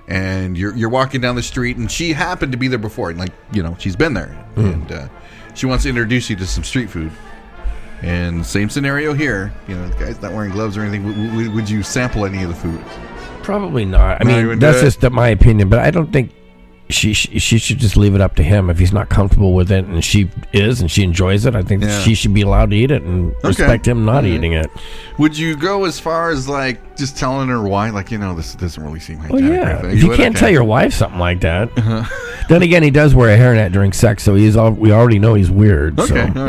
and you're walking down the street, and she happened to be there before, and she's been there, and she wants to introduce you to some street food. And same scenario here, the guy's not wearing gloves or anything. Would you sample any of the food? Probably not. I mean, that's just my opinion, but I don't think she should just leave it up to him. If he's not comfortable with it and she is and she enjoys it, I think she should be allowed to eat it and respect him not eating it. Would you go as far as like just telling her why, this doesn't really seem hygienic? Well, yeah. You can't tell your wife something like that. Then again, he does wear a hairnet during sex, so we already know he's weird. Okay, so, all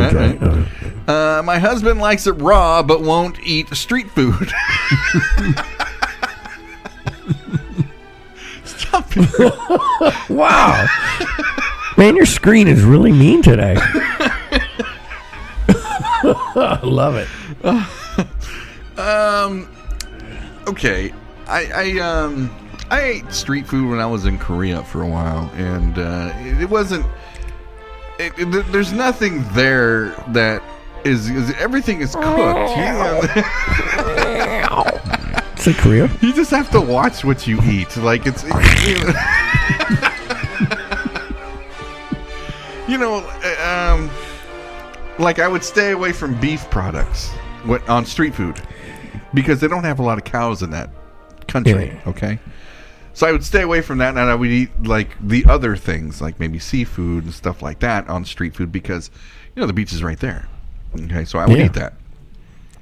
right. My husband likes it raw but won't eat street food. Stop it. Wow. Man, your screen is really mean today. I love it. Okay. I ate street food when I was in Korea for a while, and it wasn't. There's nothing there that is everything is cooked. Say Korea? You just have to watch what you eat. Like it's like I would stay away from beef products on street food because they don't have a lot of cows in that country. Yeah. Okay, so I would stay away from that, and I would eat like the other things, like maybe seafood and stuff like that on street food because the beach is right there. Okay, so I would eat that.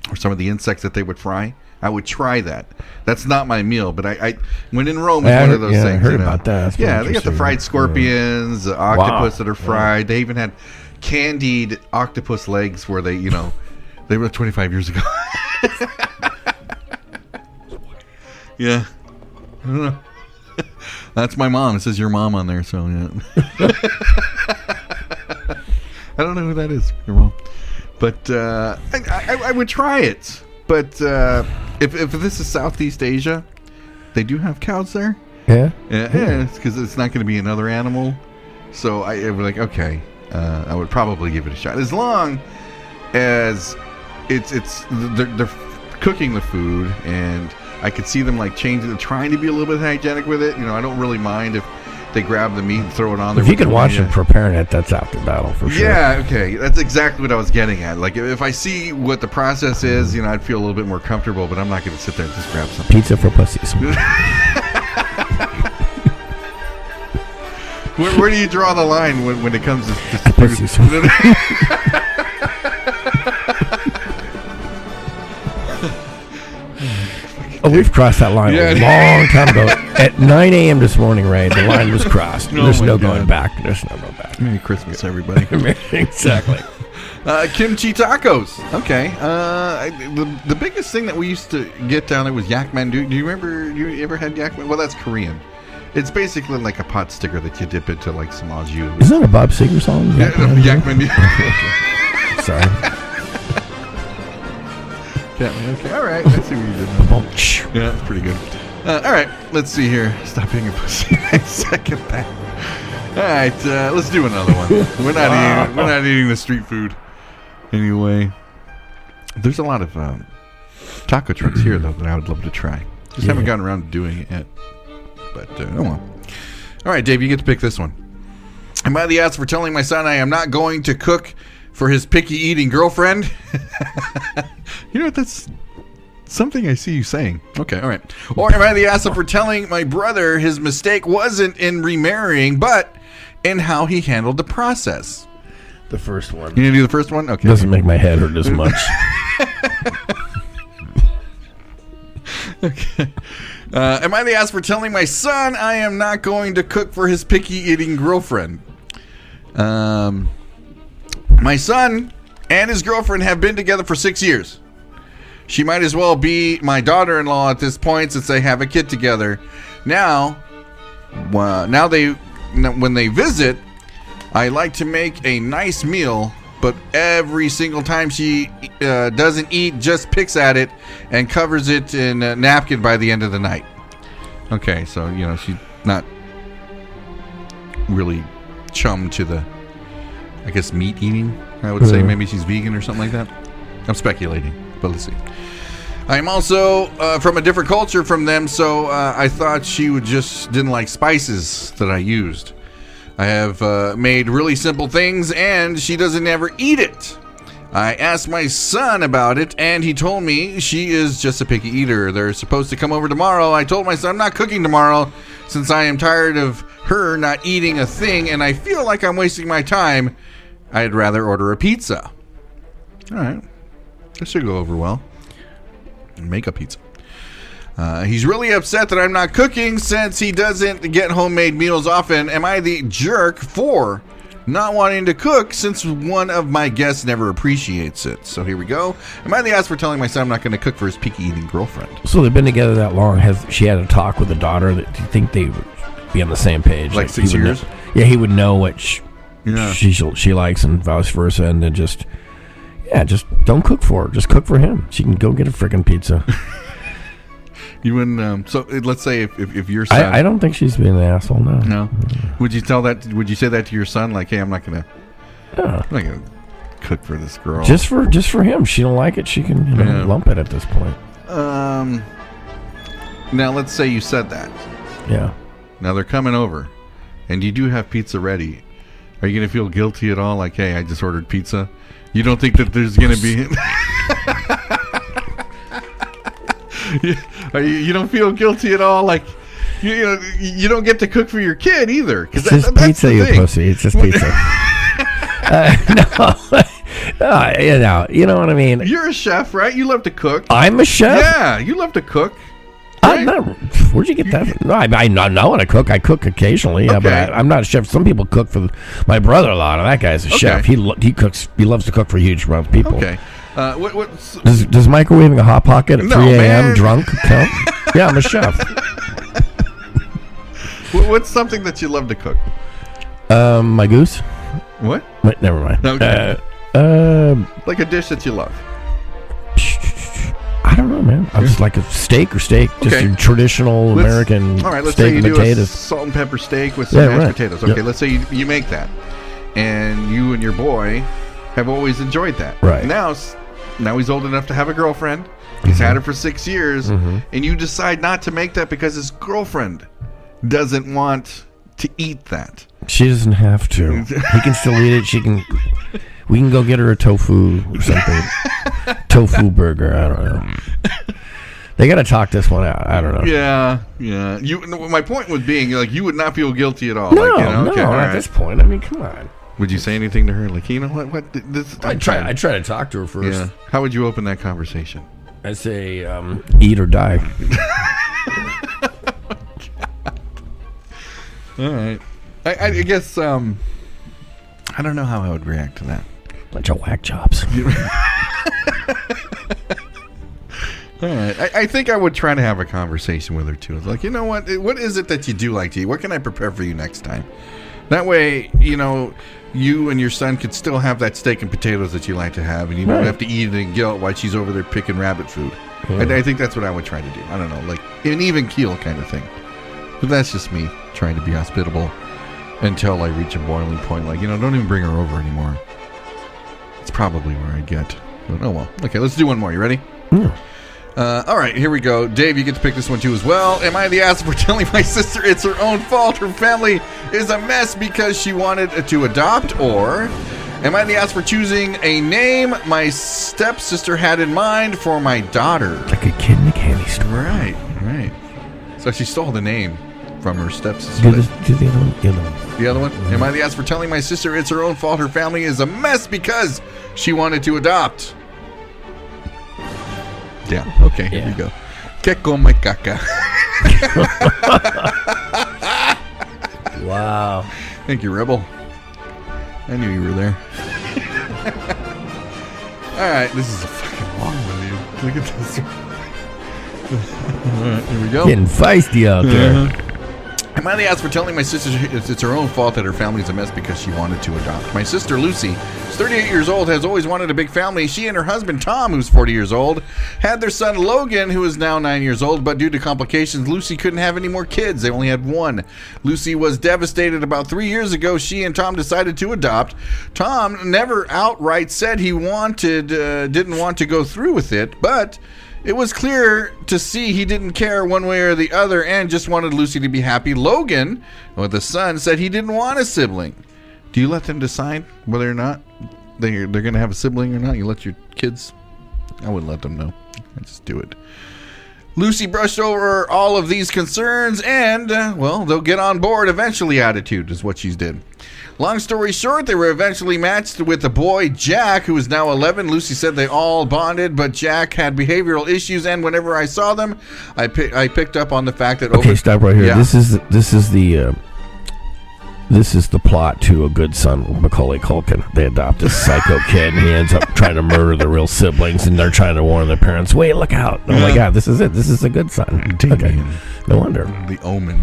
or some of the insects that they would fry. I would try that. That's not my meal, but I when in Rome, it's one of those things. I heard about that. That's they got the interesting. fried scorpions, the octopus that are fried. They even had candied octopus legs where they were 25 years ago. Yeah. I don't know. That's my mom. It says your mom on there, so yeah. I don't know who that is. Your mom. But I would try it. But if this is Southeast Asia, they do have cows there. Yeah. Yeah, because it's not going to be another animal. So I would like, okay, I would probably give it a shot. As long as they're cooking the food, and I could see them like changing, trying to be a little bit hygienic with it. I don't really mind if they grab the meat and throw it on there. If you can watch them preparing it, that's after battle for sure. Yeah, okay. That's exactly what I was getting at. Like, if I see what the process is, I'd feel a little bit more comfortable, but I'm not going to sit there and just grab something. Pizza for pussies. Where do you draw the line when it comes to pussies? Oh, we've crossed that line a long time ago. At 9 a.m. this morning, Ray, the line was crossed. There's no going back. There's no going back. Merry Christmas, everybody. Exactly. Kimchi tacos. Okay. The biggest thing that we used to get down there was yak mandu. Do you remember? You ever had yak mandu? Well, that's Korean. It's basically like a pot sticker that you dip into like some au jus. Isn't that a Bob Seger song? Yak mandu. Sorry. Okay, all right. Let's see what you did. Yeah, that's pretty good. All right, let's see here. Stop being a pussy. Second that. All right, let's do another one. We're not eating the street food anyway. There's a lot of taco trucks here though that I would love to try. Just haven't gotten around to doing it yet. But oh well. All right, Dave, you get to pick this one. Am I the ass for telling my son I am not going to cook for his picky eating girlfriend? That's something I see you saying. Okay, all right. Or am I the ass for telling my brother his mistake wasn't in remarrying, but in how he handled the process? The first one. You gonna do the first one? Okay. Doesn't make my head hurt as much. Okay. Am I the ass for telling my son I am not going to cook for his picky eating girlfriend? My son and his girlfriend have been together for 6 years. She might as well be my daughter-in-law at this point since they have a kid together. Now when they visit, I like to make a nice meal, but every single time she doesn't eat, just picks at it and covers it in a napkin by the end of the night. Okay, so she's not really chum to the, I guess, meat eating. I would say maybe she's vegan or something like that. I'm speculating, but let's see. I'm also from a different culture from them, so I thought she didn't like spices that I used. I have made really simple things, and she doesn't ever eat it. I asked my son about it, and he told me she is just a picky eater. They're supposed to come over tomorrow. I told my son I'm not cooking tomorrow since I am tired of her not eating a thing, and I feel like I'm wasting my time. I'd rather order a pizza. All right. This should go over well. Make a pizza. He's really upset that I'm not cooking since he doesn't get homemade meals often. Am I the jerk for not wanting to cook since one of my guests never appreciates it? So here we go. Am I the ass for telling my son I'm not going to cook for his picky eating girlfriend? So they've been together that long. Has she had a talk with the daughter? Do you think they would be on the same page? Like 6 years? He would know what she likes and vice versa, and then just don't cook for her. Just cook for him. She can go get a freaking pizza. You wouldn't. So let's say if your son, I don't think she's being an asshole. No. Would you tell that? Would you say that to your son? Like, hey, I'm not gonna cook for this girl. Just for him. She don't like it. She can lump it at this point. Now let's say you said that. Yeah. Now they're coming over, and you do have pizza ready. Are you gonna feel guilty at all? Like, hey, I just ordered pizza. You don't think that there's gonna be? You don't feel guilty at all? Like, you don't get to cook for your kid either. It's just pizza, you pussy. It's just pizza. You know what I mean? You're a chef, right? You love to cook. I'm a chef? Yeah, you love to cook. Right? Where'd you get that? No, I know how to cook. I cook occasionally, but I'm not a chef. Some people cook for my brother-in-law. That guy's a chef. He cooks. He loves to cook for huge amounts of people. Okay. Does microwaving a hot pocket at 3 a.m. drunk count? Yeah, I'm a chef. What's something that you love to cook? My goose. What? Wait, never mind. Okay. Like a dish that you love. I don't know, man. I'm just like a steak. Just your traditional American all right, let's steak say you and do potatoes. a salt and pepper steak with some mashed potatoes. Okay, let's say you make that. And you and your boy have always enjoyed that. Right. Now he's old enough to have a girlfriend. He's had her for 6 years. And you decide not to make that because his girlfriend doesn't want to eat that. She doesn't have to. He can still eat it. We can go get her a tofu or something. Tofu burger. I don't know. They got to talk this one out. I don't know. Yeah. My point was being like you would not feel guilty at all. No, okay, at this point. I mean, come on. Would you say anything to her? Like, you know what? I try to talk to her first. Yeah. How would you open that conversation? I say, eat or die. All right. I guess I don't know how I would react to that. Bunch of whack jobs. All right. I think I would try to have a conversation with her too. It's like, you know what? What is it that you do like to eat? What can I prepare for you next time? That way, you and your son could still have that steak and potatoes that you like to have, and you don't have to eat it in guilt while she's over there picking rabbit food. Yeah. I think that's what I would try to do. I don't know, like an even keel kind of thing. But that's just me trying to be hospitable until I reach a boiling point. Like, don't even bring her over anymore. It's probably where I get. But, oh well. Okay, let's do one more. You ready? Yeah. All right, here we go. Dave, you get to pick this one too as well. Am I the ass for telling my sister it's her own fault her family is a mess because she wanted to adopt? Or am I the ass for choosing a name my stepsister had in mind for my daughter? Like a kid in a candy store. Right. So she stole the name from her stepsister. Do the other one. The other one? Mm-hmm. Am I the ass for telling my sister it's her own fault her family is a mess because she wanted to adopt? Yeah. Okay, here we go. Que come caca. Wow. Thank you, Rebel. I knew you were there. All right, this is a fucking long one, dude. Look at this. All right, here we go. Getting feisty out there. Am I the ass for telling my sister it's her own fault that her family's a mess because she wanted to adopt? My sister, Lucy, is 38 years old, has always wanted a big family. She and her husband, Tom, who's 40 years old, had their son, Logan, who is now 9 years old, but due to complications, Lucy couldn't have any more kids. They only had one. Lucy was devastated. About 3 years ago, she and Tom decided to adopt. Tom never outright said he didn't want to go through with it, but it was clear to see he didn't care one way or the other and just wanted Lucy to be happy. Logan, with the son, said he didn't want a sibling. Do you let them decide whether or not they're going to have a sibling or not? You let your kids? I wouldn't let them know. I just do it. Lucy brushed over all of these concerns and, they'll get on board eventually attitude is what she did. Long story short, they were eventually matched with the boy, Jack, who is now 11. Lucy said they all bonded, but Jack had behavioral issues, and whenever I saw them, I picked up on the fact that... Okay, stop right here. Yeah. This is the plot to A Good Son, Macaulay Culkin. They adopt a psycho kid, and he ends up trying to murder the real siblings, and they're trying to warn their parents, wait, look out. Oh, my God, this is it. This is A Good Son. Okay, no wonder. The Omen.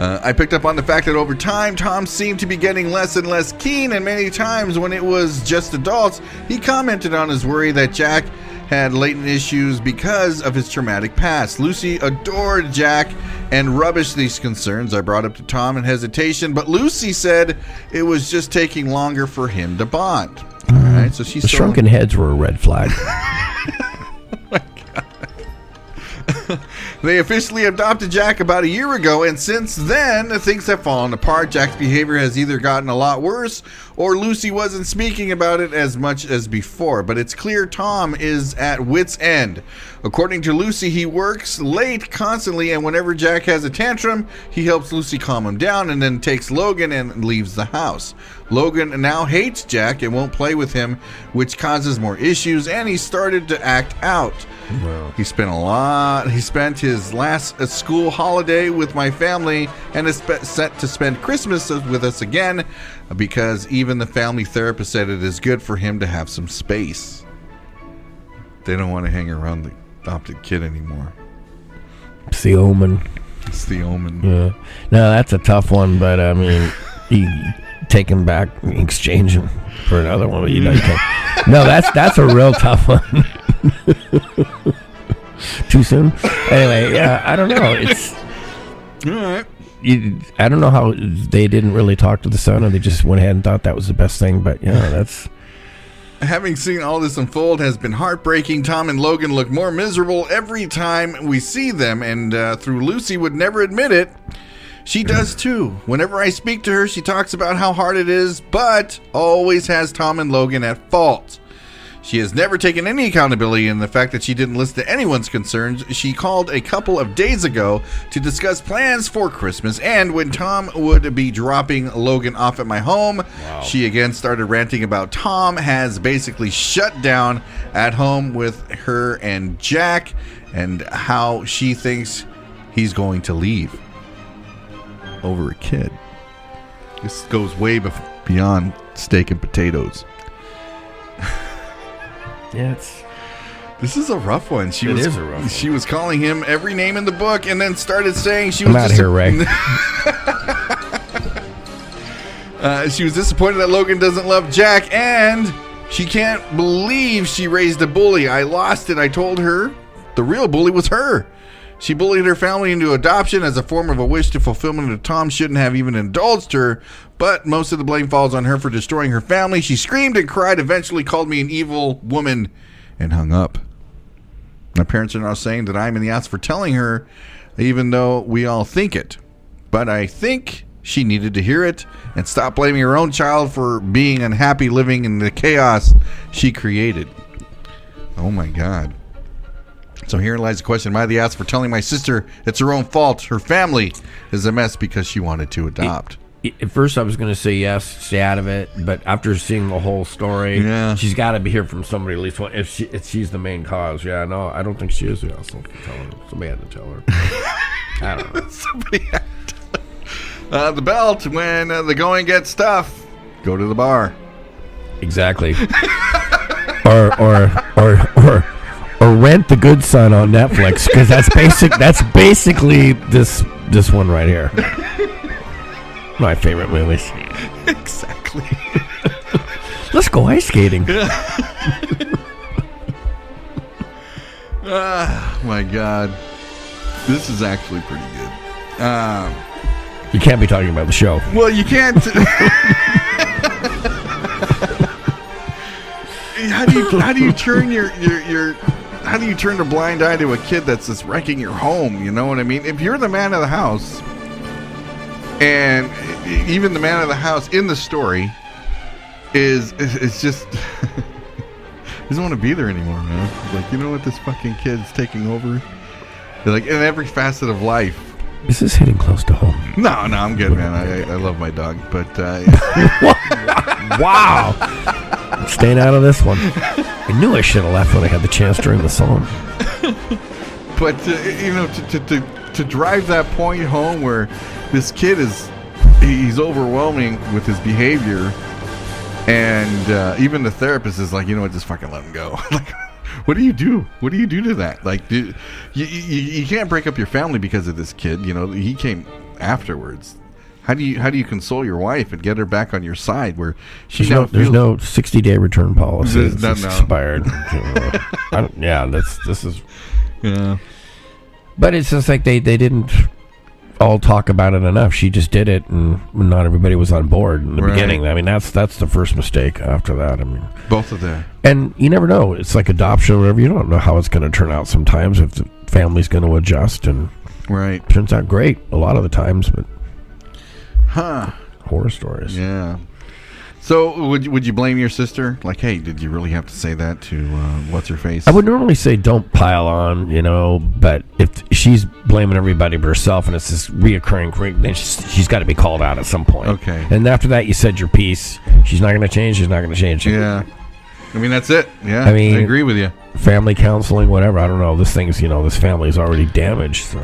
I picked up on the fact that over time, Tom seemed to be getting less and less keen, and many times when it was just adults, he commented on his worry that Jack had latent issues because of his traumatic past. Lucy adored Jack and rubbished these concerns I brought up to Tom in hesitation, but Lucy said it was just taking longer for him to bond. All right, so she's the shrunken heads were a red flag. They officially adopted Jack about a year ago, and since then, things have fallen apart. Jack's behavior has either gotten a lot worse, or Lucy wasn't speaking about it as much as before. But it's clear Tom is at wit's end. According to Lucy, he works late constantly, and whenever Jack has a tantrum, he helps Lucy calm him down and then takes Logan and leaves the house. Logan now hates Jack and won't play with him, which causes more issues, and he started to act out. Wow. He spent his last school holiday with my family and is set to spend Christmas with us again, because even the family therapist said it is good for him to have some space. They don't want to hang around the adopted kid anymore. It's the omen. It's the omen. Yeah. No, that's a tough one, but I mean, you take him back, exchange him for another one. You can't. No, that's a real tough one. Too soon? Anyway, yeah, I don't know. It's all right. I don't know how they didn't really talk to the son, or they just went ahead and thought that was the best thing. But yeah, that's. Having seen all this unfold has been heartbreaking. Tom and Logan look more miserable every time we see them, and through Lucy would never admit it, she does too. Whenever I speak to her, she talks about how hard it is, but always has Tom and Logan at fault. She has never taken any accountability in the fact that she didn't listen to anyone's concerns. She called a couple of days ago to discuss plans for Christmas, and when Tom would be dropping Logan off at my home, she again started ranting about Tom has basically shut down at home with her and Jack, and how she thinks he's going to leave over a kid. This goes way beyond steak and potatoes. Yeah, this is a rough one. She was calling him every name in the book, and then started saying she was out of here, Ray. She was disappointed that Logan doesn't love Jack, and she can't believe she raised a bully. I lost it. I told her the real bully was her. She bullied her family into adoption as a form of a wish to fulfillment that Tom shouldn't have even indulged her, but most of the blame falls on her for destroying her family. She screamed and cried, eventually called me an evil woman, and hung up. My parents are now saying that I'm in the ass for telling her, even though we all think it. But I think she needed to hear it and stop blaming her own child for being unhappy living in the chaos she created. Oh my God. So here lies the question. Am I the ass for telling my sister it's her own fault? Her family is a mess because she wanted to adopt. At first I was going to say yes, stay out of it. But after seeing the whole story, she's got to be here from somebody, at least one. If she's the main cause. Yeah, no, I don't think she is. Yeah, somebody had to tell her. I don't know. Somebody had to tell her. The belt, when the going gets tough, go to the bar. Exactly. or rent The Good Son on Netflix, because that's basically this one right here. My favorite movies. Exactly. Let's go ice skating. My God. This is actually pretty good. You can't be talking about the show. Well, you can't. How do you turn how do you turn a blind eye to a kid that's just wrecking your home? You know what I mean? If you're the man of the house, and even the man of the house in the story is just doesn't want to be there anymore, man. Like, you know what, this fucking kid's taking over. They're like, in every facet of life. This is hitting close to home. No, I'm good, man. I love my dog, but wow. I'm staying out of this one. I knew I should have left when I had the chance during the song. But to drive that point home where this kid he's overwhelming with his behavior, and even the therapist is like, you know what, just fucking let him go. Like, what do you do? What do you do to that? Like, you can't break up your family because of this kid. You know, he came afterwards. How do you console your wife and get her back on your side where there's no 60-day return policy. It's expired. This is. Yeah. But it's just like they didn't all talk about it enough. She just did it, and not everybody was on board in the beginning. I mean, that's the first mistake. After that, I mean, both of them. And you never know. It's like adoption or whatever. You don't know how it's going to turn out sometimes. If the family's going to adjust, and Right. turns out great a lot of the times, but horror stories. Yeah. So would you blame your sister? Like, hey, did you really have to say that to what's her face? I would normally say don't pile on, but if she's blaming everybody but herself and it's this reoccurring thing, then she's got to be called out at some point. Okay. And after that, you said your piece. She's not going to change. She's not going to change. Yeah. I mean, that's it. Yeah. I mean, I agree with you. Family counseling, whatever. I don't know. This thing's, this family's already damaged. So.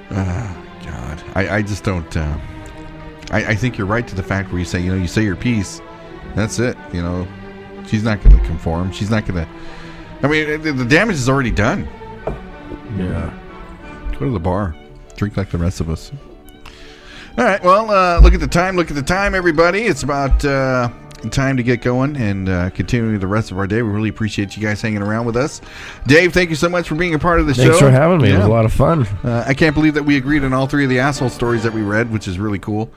God. I just don't. I think you're right to the fact where you say, you say your piece. That's it. She's not going to conform. She's not going to. I mean, the damage is already done. Yeah. Go to the bar. Drink like the rest of us. All right. Well, look at the time. Look at the time, everybody. It's about time to get going and continue the rest of our day. We really appreciate you guys hanging around with us. Dave, thank you so much for being a part of the show. Thanks for having me. It was a lot of fun. I can't believe that we agreed on all three of the asshole stories that we read, which is really cool.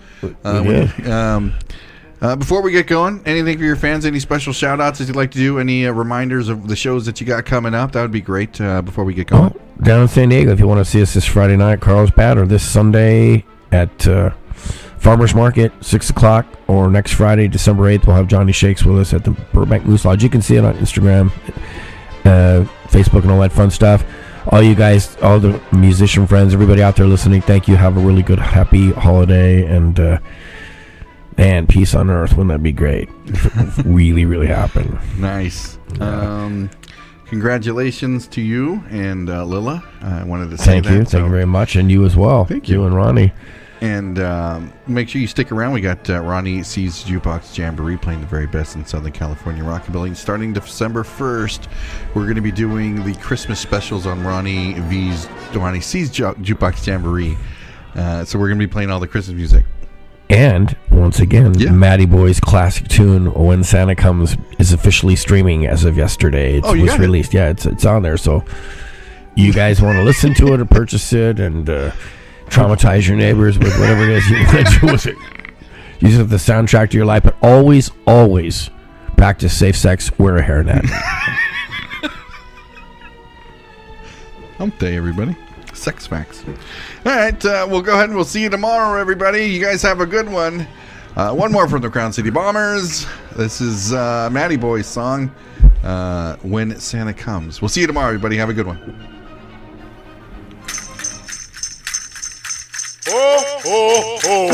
Before we get going, anything for your fans? Any special shout-outs that you'd like to do? Any reminders of the shows that you got coming up? That would be great before we get going. Down in San Diego, if you want to see us this Friday night, Carlsbad, or this Sunday at Farmers Market, 6 o'clock, or next Friday, December 8th, we'll have Johnny Shakes with us at the Burbank Moose Lodge. You can see it on Instagram, Facebook, and all that fun stuff. All you guys, all the musician friends, everybody out there listening, thank you. Have a really good, happy holiday, and peace on earth. Wouldn't that be great? If it really, really happened. Nice. Congratulations to you and Lila. I wanted to say Thank you. Thank you very much. And you as well. Thank you. You and Ronnie. And make sure you stick around. We got Ronnie C's Jukebox Jamboree playing the very best in Southern California rockabilly. Starting December 1st, we're going to be doing the Christmas specials on Ronnie C's Jukebox Jamboree. So we're going to be playing all the Christmas music. And once again, Matty Boy's classic tune "When Santa Comes" is officially streaming as of yesterday. It was released. Yeah, it's on there. So you guys want to listen to it or purchase it and traumatize your neighbors with whatever it is you want to do with it. Use it as the soundtrack to your life, but always, always practice safe sex. Wear a hairnet. Hump day, everybody. Sex facts. All right, we'll go ahead and we'll see you tomorrow, everybody. You guys have a good one. One more from the Crown City Bombers. This is Matty Boy's song, When Santa Comes. We'll see you tomorrow, everybody. Have a good one. Oh, oh, oh.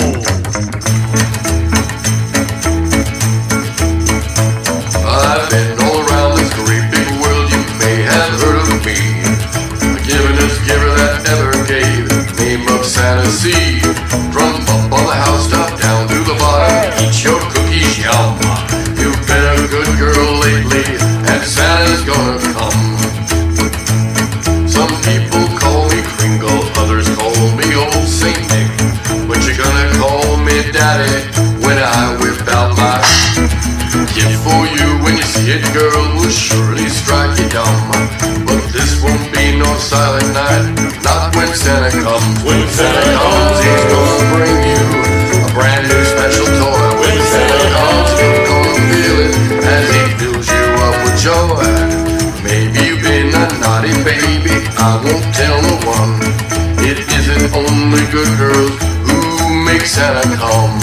I've been all around this great big world, you may have heard of me. Giver that ever gave the name of Santa Seed. From up on the housetop down to the bottom, eat your cookies, yum. You've been a good girl lately, and Santa's gonna come. Some people call me Kringle, others call me Old Saint Nick. But you're gonna call me Daddy when I whip out my gift for you. When you see it, girl, will surely strike you dumb. But this won't be no silent night, not when Santa comes. When Santa comes, he's gonna bring you a brand new special toy. When Santa comes, you're gonna feel it as he fills you up with joy. Maybe you've been a naughty baby, I won't tell no one. It isn't only good girls who make Santa come.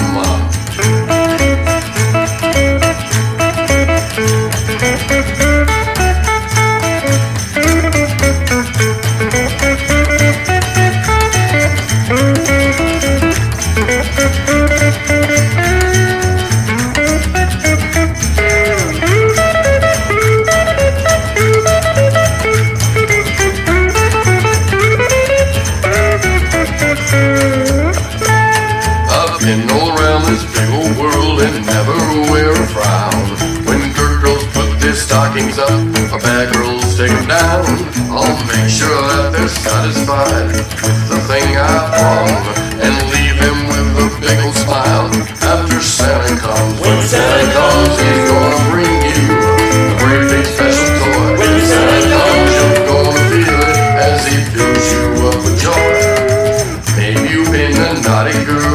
I've been all around this big old world and never wear a frown. When good girls put their stockings up, or bad girls take them down, I'll make sure that they're satisfied with the thing I brought and leave them with a big old smile after Santa comes. When Santa comes, he's gonna bring you a great big special toy. When Santa comes, you're gonna feel it as he fills you up with joy. Maybe you've been a naughty girl